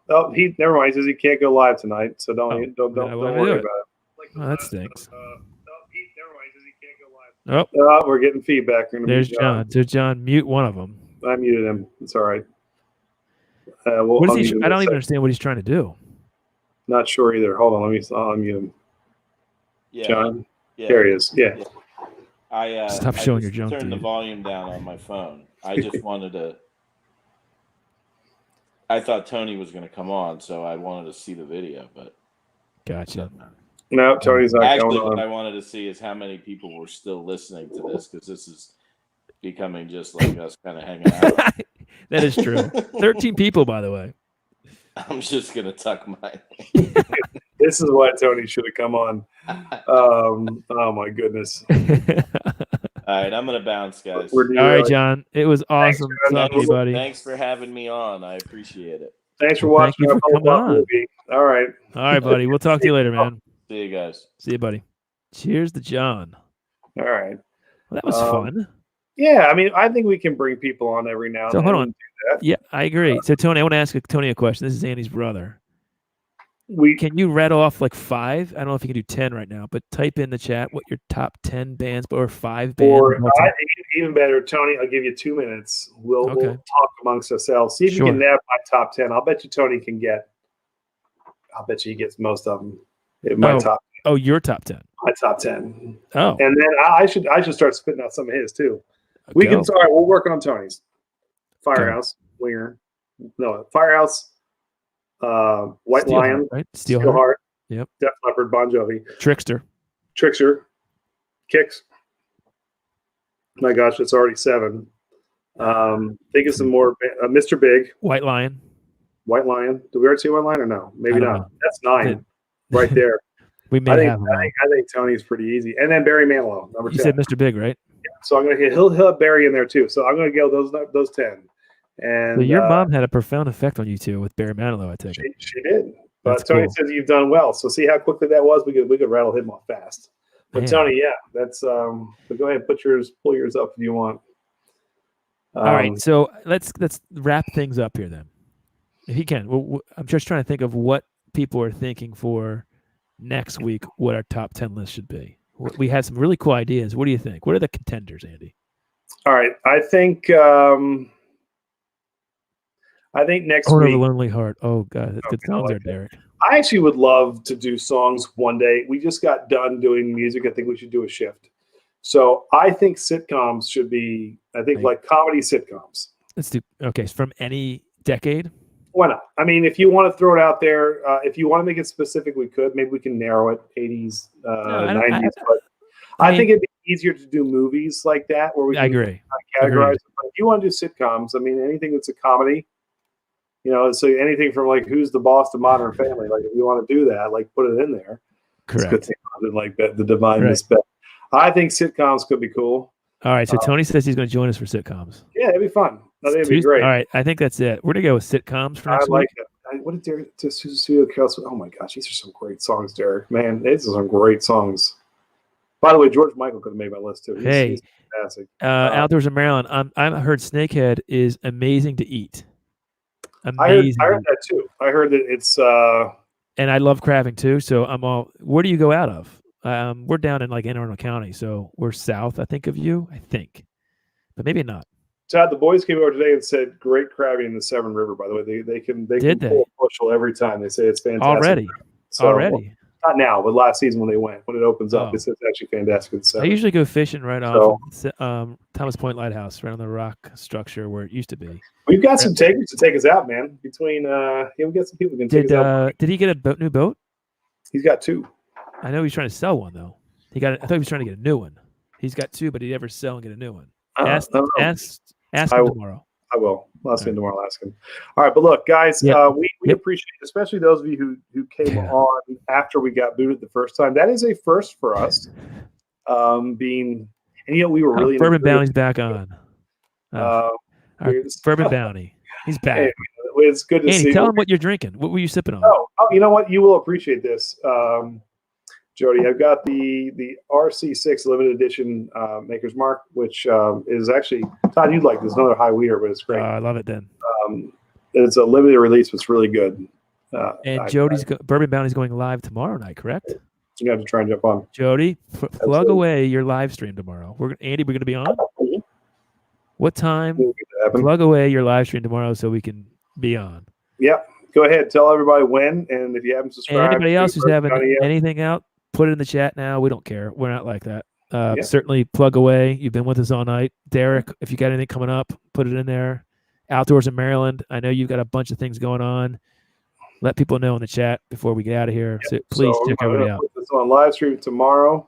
[SPEAKER 1] Never mind. He says he can't go live tonight, so don't worry about it.
[SPEAKER 2] Oh, that stinks.
[SPEAKER 1] We're getting feedback.
[SPEAKER 2] There's John. There's John. Mute one of them.
[SPEAKER 1] I muted him. It's all right.
[SPEAKER 2] I don't even understand what he's trying to do.
[SPEAKER 1] Not sure either. Hold on. I'll unmute him.
[SPEAKER 3] Yeah.
[SPEAKER 1] John? Yeah. There he is. Yeah.
[SPEAKER 2] Stop showing your junk.
[SPEAKER 3] Turn the volume down on my phone. I just wanted to. I thought Tony was going to come on, so I wanted to see the video, but.
[SPEAKER 2] Gotcha.
[SPEAKER 1] No, Tony's not
[SPEAKER 3] Actually,
[SPEAKER 1] going on.
[SPEAKER 3] what I wanted to see is how many people were still listening to this, because this is becoming just like us kind of hanging out.
[SPEAKER 2] That is true. 13 people, by the way.
[SPEAKER 3] I'm just gonna tuck mine.
[SPEAKER 1] This is why Tony should have come on. Oh my goodness.
[SPEAKER 3] All right, I'm gonna bounce, guys.
[SPEAKER 2] All right, John. It was awesome talking to you, buddy.
[SPEAKER 3] Thanks for having me on. I appreciate it.
[SPEAKER 1] Thanks for watching our coming on. Movie. All right.
[SPEAKER 2] All right, buddy. We'll talk to you later, man.
[SPEAKER 3] See you guys.
[SPEAKER 2] See you, buddy. Cheers to John.
[SPEAKER 1] All right.
[SPEAKER 2] Well, that was fun.
[SPEAKER 1] Yeah, I mean, I think we can bring people on every now and then.
[SPEAKER 2] So hold on. Yeah, I agree. So Tony, I want to ask Tony a question. This is Andy's brother. Can you read off like 5? I don't know if you can do 10 right now, but type in the chat what your top 10 bands or 5 bands.
[SPEAKER 1] Or even better, Tony, I'll give you 2 minutes. We'll talk amongst ourselves. See if you can nab my top 10. I'll bet you Tony can get. I'll bet you he gets most of them. My top.
[SPEAKER 2] Oh, your top 10.
[SPEAKER 1] My top 10.
[SPEAKER 2] Oh,
[SPEAKER 1] and then I should start spitting out some of his too. We can. Sorry, we'll work on Tony's. Firehouse, Winger. No, Firehouse. White
[SPEAKER 2] Steel
[SPEAKER 1] Lion,
[SPEAKER 2] Heart, right?
[SPEAKER 1] Steelheart,
[SPEAKER 2] yep.
[SPEAKER 1] Def Leppard, Bon Jovi,
[SPEAKER 2] Trickster,
[SPEAKER 1] Kicks. My gosh, it's already 7. Think of some more. Mr. Big,
[SPEAKER 2] White Lion.
[SPEAKER 1] Did we already see White Lion or no? Maybe not.
[SPEAKER 2] Know.
[SPEAKER 1] That's 9 right there.
[SPEAKER 2] We may have him.
[SPEAKER 1] I think Tony's pretty easy, and then Barry Manilow, number 10.
[SPEAKER 2] You said Mr. Big, right?
[SPEAKER 1] Yeah. So I'm gonna hit. He'll have Barry in there too. So I'm gonna go those 10. And
[SPEAKER 2] so your mom had a profound effect on you two with Barry Manilow, I take it.
[SPEAKER 1] She did. But Tony says you've done well. So see how quickly that was. We could rattle him off fast. But
[SPEAKER 2] Man.
[SPEAKER 1] Tony, yeah, that's but go ahead, pull yours up if you want.
[SPEAKER 2] All right, so let's wrap things up here then, if you can. I'm just trying to think of what people are thinking for next week. What our top 10 list should be. We had some really cool ideas. What do you think? What are the contenders, Andy?
[SPEAKER 1] All right, I think next
[SPEAKER 2] Heart
[SPEAKER 1] week.
[SPEAKER 2] of a Lonely Heart. Oh God, that's good songs there, Derrick.
[SPEAKER 1] I actually would love to do songs one day. We just got done doing music. I think we should do a shift. So I think sitcoms should be. I think like comedy sitcoms.
[SPEAKER 2] Let's do from any decade.
[SPEAKER 1] Why not? I mean, if you want to throw it out there, if you want to make it specific, we could. Maybe we can narrow it. 80s, 90s. But I think it'd be easier to do movies like that where we can
[SPEAKER 2] agree.
[SPEAKER 1] Categorize it. But if you want to do sitcoms, I mean, anything that's a comedy. So anything from like Who's the Boss to Modern Family, like if you want to do that, like put it in there.
[SPEAKER 2] Correct.
[SPEAKER 1] It's good like the Divine Misspell. I think sitcoms could be cool.
[SPEAKER 2] All right, so Tony says he's going to join us for sitcoms.
[SPEAKER 1] Yeah, it'd be fun. I think it'd be great.
[SPEAKER 2] All right, I think that's it. We're going to go with sitcoms for next week.
[SPEAKER 1] It. What did Derrick Oh my gosh, these are some great songs, Derrick. Man, these are some great songs. By the way, George Michael could have made my list too. He's fantastic.
[SPEAKER 2] Outdoors in Maryland. I heard Snakehead is amazing to eat. Amazing.
[SPEAKER 1] I heard that too. I heard that it's
[SPEAKER 2] and I love crabbing too. So I'm all. Where do you go out of? We're down in like Anne Arundel County, so we're south. I think of you. I think, but maybe not.
[SPEAKER 1] Todd, the boys came over today and said great crabbing in the Severn River. By the way, they can pull a bushel every time. They say it's fantastic. Already. Not now, but last season when it opens up, it's actually fantastic.
[SPEAKER 2] I usually go fishing right off Thomas Point Lighthouse, right on the rock structure where it used to be.
[SPEAKER 1] We've got some takers to take us out, man. Between we got some people who can take us out.
[SPEAKER 2] Did he get a new boat?
[SPEAKER 1] He's got 2.
[SPEAKER 2] I know he's trying to sell one though. I thought he was trying to get a new one. He's got 2, but he'd never sell and get a new one. Ask him tomorrow.
[SPEAKER 1] I will. I'll ask him tomorrow. Ask him. All right, but look, guys, we appreciate, especially those of you who came on after we got booted the first time. That is a first for us. We were really
[SPEAKER 2] Bourbon Bounty's back on. Bourbon Bounty, he's back.
[SPEAKER 1] Hey, it's good to see.
[SPEAKER 2] Tell him what you're drinking. What were you sipping on?
[SPEAKER 1] Oh, you know what? You will appreciate this, Jody. I've got the RC6 limited edition Maker's Mark, which is actually, Todd, you'd like this. Another high weeder, but it's great.
[SPEAKER 2] I love it then.
[SPEAKER 1] It's a limited release, but it's really good.
[SPEAKER 2] Bourbon Bounty's going live tomorrow night, correct?
[SPEAKER 1] You have to try and jump on.
[SPEAKER 2] Jody, plug away your live stream tomorrow. Andy, we're going to be on?
[SPEAKER 1] Mm-hmm.
[SPEAKER 2] What time? Plug away your live stream tomorrow so we can be on. Yep.
[SPEAKER 1] Go ahead. Tell everybody when. And if you haven't subscribed.
[SPEAKER 2] And anybody else who's having anything out, put it in the chat now. We don't care. We're not like that. Certainly plug away. You've been with us all night. Derrick, if you got anything coming up, put it in there. Outdoors in Maryland. I know you've got a bunch of things going on. Let people know in the chat before we get out of here. So please check everybody out.
[SPEAKER 1] Put this on live stream tomorrow.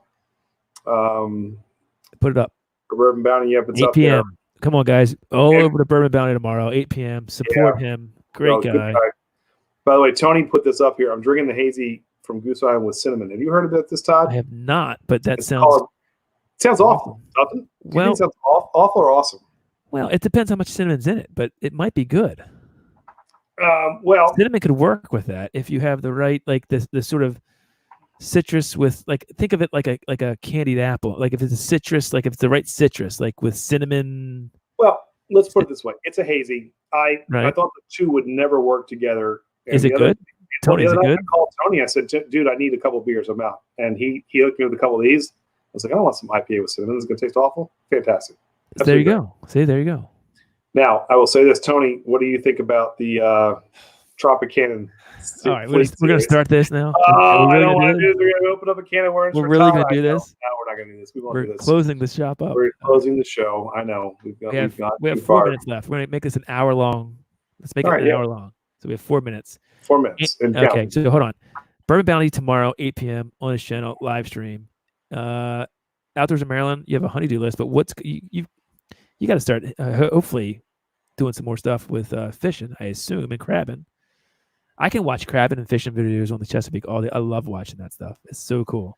[SPEAKER 2] Put it up.
[SPEAKER 1] Bourbon Bounty. Yep, it's
[SPEAKER 2] 8
[SPEAKER 1] up
[SPEAKER 2] p.m.
[SPEAKER 1] there.
[SPEAKER 2] Come on, guys. All over to Bourbon Bounty tomorrow, 8 p.m. Support him. Great guy.
[SPEAKER 1] By the way, Tony put this up here. I'm drinking the hazy from Goose Island with cinnamon. Have you heard about this, Todd?
[SPEAKER 2] I have not, but that
[SPEAKER 1] It's
[SPEAKER 2] sounds
[SPEAKER 1] called, it sounds awful. Doesn't it? Do you think it sounds awful or awesome?
[SPEAKER 2] well. It depends how much cinnamon's in it, but it might be good.
[SPEAKER 1] Well,
[SPEAKER 2] Cinnamon could work with that if you have the right, like the sort of citrus with, like, think of it like a candied apple. Like if it's a citrus, like if it's the right citrus, like with cinnamon.
[SPEAKER 1] well, let's put it this way. It's a hazy. I
[SPEAKER 2] Right.
[SPEAKER 1] thought the two would never work together. And
[SPEAKER 2] Is it good? Tony, is it good?
[SPEAKER 1] I called Tony. I said, dude, I need a couple beers. I'm out. And he hooked me with a couple of these. I was like, I don't want some IPA with cinnamon. This is going to taste awful. Fantastic.
[SPEAKER 2] There you go. See, there you go.
[SPEAKER 1] Now, I will say this, Tony. What do you think about the Tropicana?
[SPEAKER 2] All right, we're going to start this now.
[SPEAKER 1] I don't want to do this. We're going to open up a can of worms.
[SPEAKER 2] We're really going to do this?
[SPEAKER 1] No, we're not going to do this. We won't do
[SPEAKER 2] We're
[SPEAKER 1] this.
[SPEAKER 2] closing the shop up.
[SPEAKER 1] We're closing the show. I know. We have
[SPEAKER 2] 4 minutes left. We're going to make this an hour long. Let's make it an hour long. So we have 4 minutes.
[SPEAKER 1] 4 minutes.
[SPEAKER 2] Okay, so hold on. Bourbon Bounty tomorrow, 8 p.m. on his channel, live stream. Outdoors in Maryland, you have a honeydew list, but you got to start hopefully doing some more stuff with fishing, I assume, and crabbing. I can watch crabbing and fishing videos on the Chesapeake all day. I love watching that stuff. It's so cool.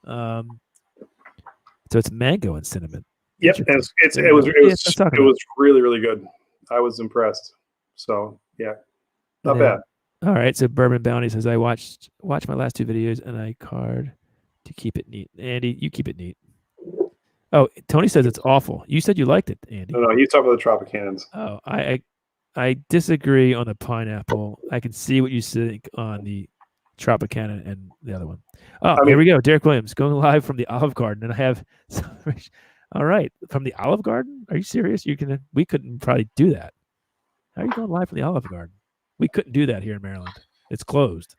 [SPEAKER 2] So it's mango and cinnamon.
[SPEAKER 1] Yep, and it was really, really good. I was impressed. So yeah, not bad.
[SPEAKER 2] All right, so Bourbon Bounty says I watched my last two videos and I card to keep it neat. Andy, you keep it neat. Oh, Tony says it's awful. You said you liked it, Andy.
[SPEAKER 1] No, he's talking about the Tropicans.
[SPEAKER 2] Oh, I disagree on the pineapple. I can see what you think on the Tropicana and the other one. Oh, here we go. Derrick Williams going live from the Olive Garden, and I have. All right, from the Olive Garden. Are you serious? We couldn't probably do that. How are you going live from the Olive Garden? We couldn't do that here in Maryland. It's closed.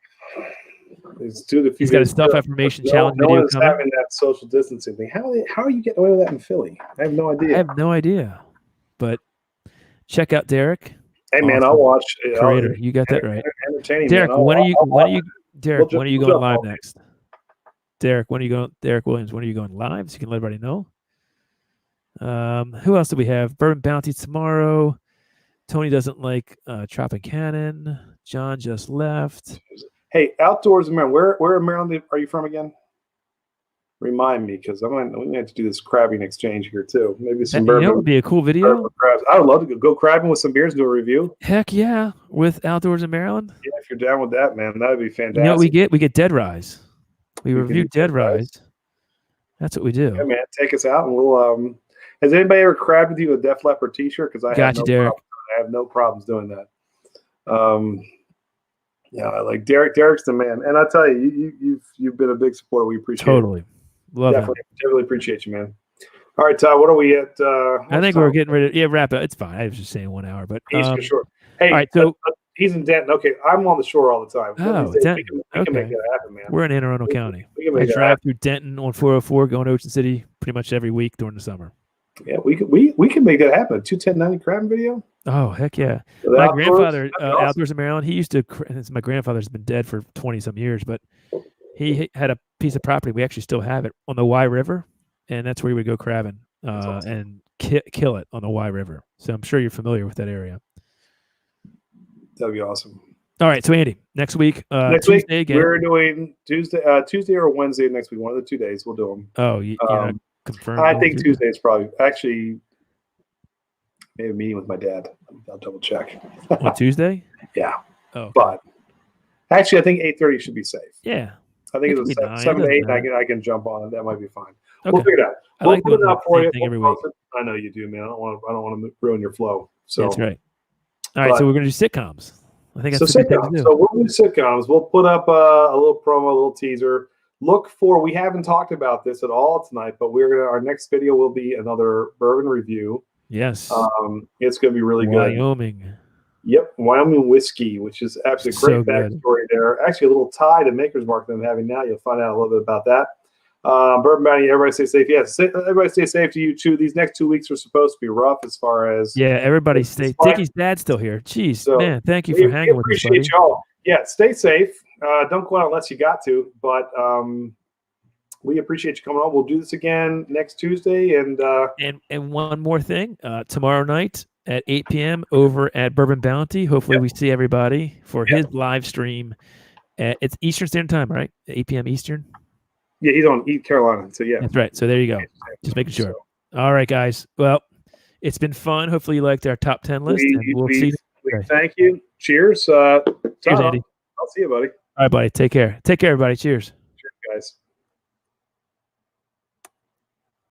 [SPEAKER 2] He's got a stuff affirmation challenge video
[SPEAKER 1] coming. No one's having that social distancing thing. How are you getting away with that in Philly? I have no idea. But check out Derrick. Hey man, I'll watch.
[SPEAKER 2] Creator, you got that right.
[SPEAKER 1] Entertaining.
[SPEAKER 2] Derrick, when are you going live next? Derrick, when are you going? Derrick Williams, when are you going live? So you can let everybody know. Who else do we have? Bourbon Bounty tomorrow. Tony doesn't like Tropicana. John just left.
[SPEAKER 1] Hey, Outdoors in Maryland. Where in Maryland are you from again? Remind me, because we have to do this crabbing exchange here too. Maybe some bourbon.
[SPEAKER 2] That would be a cool video.
[SPEAKER 1] I would love to go crabbing with some beers and do a review.
[SPEAKER 2] Heck yeah, with Outdoors in Maryland.
[SPEAKER 1] Yeah, if you're down with that, man, that would be fantastic.
[SPEAKER 2] You know what we get Dead Rise. We review Dead Rise. That's what we do.
[SPEAKER 1] Yeah, man, take us out and we'll. Has anybody ever crabbed with you a Def Leppard T-shirt? Because I have no problems doing that. Yeah, I like Derrick. Derrick's the man, and I tell you, you've been a big supporter. We appreciate
[SPEAKER 2] totally.
[SPEAKER 1] It.
[SPEAKER 2] Definitely
[SPEAKER 1] appreciate you, man. All right, Todd, what are we at?
[SPEAKER 2] I think we're getting ready to wrap it. It's fine. I was just saying 1 hour, but
[SPEAKER 1] sure. Hey, all right, so he's in Denton. Okay, I'm on the shore all the time.
[SPEAKER 2] Oh, Denton.
[SPEAKER 1] We can make that happen, man.
[SPEAKER 2] We're in Anne Arundel County. I drive through Denton on 404, going to Ocean City pretty much every week during the summer.
[SPEAKER 1] Yeah, we can make that happen. A 21090 crabbing video.
[SPEAKER 2] Oh heck yeah! My grandfather, Outdoors in Maryland, he used to. My grandfather's been dead for 20-some years, but he had a piece of property. We actually still have it on the Y River, and that's where he would go crabbing and kill it on the Y River. So I'm sure you're familiar with that area.
[SPEAKER 1] That'd be awesome.
[SPEAKER 2] All right, so Andy, next week,
[SPEAKER 1] Tuesday again. We're doing Tuesday or Wednesday next week. One of the 2 days, we'll do them.
[SPEAKER 2] Oh, you confirmed?
[SPEAKER 1] I think Tuesday is probably actually. Maybe a meeting with my dad. I'll double check.
[SPEAKER 2] On Tuesday?
[SPEAKER 1] Yeah.
[SPEAKER 2] Oh, okay.
[SPEAKER 1] But actually, I think 8:30 should be safe.
[SPEAKER 2] Yeah.
[SPEAKER 1] I think it's 7 to 8. I can jump on it. That might be fine.
[SPEAKER 2] Okay.
[SPEAKER 1] We'll figure it out. We'll put it out for you
[SPEAKER 2] every week.
[SPEAKER 1] I know you do, man. I don't want to ruin your flow. So
[SPEAKER 2] that's right. All right, so we're going to do sitcoms. I think that's
[SPEAKER 1] sitcoms. So we'll do sitcoms. We'll put up a little promo, a little teaser. Look for. We haven't talked about this at all tonight, but our next video will be another bourbon review.
[SPEAKER 2] Yes.
[SPEAKER 1] It's going to be really good.
[SPEAKER 2] Wyoming.
[SPEAKER 1] Yep, Wyoming whiskey, which is absolutely great backstory there. Actually, a little tie to Maker's Mark that I'm having now. You'll find out a little bit about that. Bourbon Bounty, everybody stay safe. Yes, everybody stay safe to you too. These next 2 weeks are supposed to be rough as far as
[SPEAKER 2] everybody stay. Dickey's dad's still here. Jeez, so man, thank you for hanging with us.
[SPEAKER 1] Appreciate y'all. Yeah, stay safe. Don't go out unless you got to, but we appreciate you coming on. We'll do this again next Tuesday, and
[SPEAKER 2] one more thing. Tomorrow night, at 8 p.m. over at Bourbon Bounty. Hopefully we see everybody for his live stream. It's Eastern Standard Time, right? 8 p.m. Eastern?
[SPEAKER 1] Yeah, he's on East Carolina. So, yeah.
[SPEAKER 2] That's right. So there you go. Just making sure. All right, guys. Well, it's been fun. Hopefully you liked our top 10 list. We'll see you.
[SPEAKER 1] Thank you. Cheers.
[SPEAKER 2] Cheers, Andy.
[SPEAKER 1] I'll see you, buddy.
[SPEAKER 2] All right, buddy. Take care. Take care, everybody. Cheers.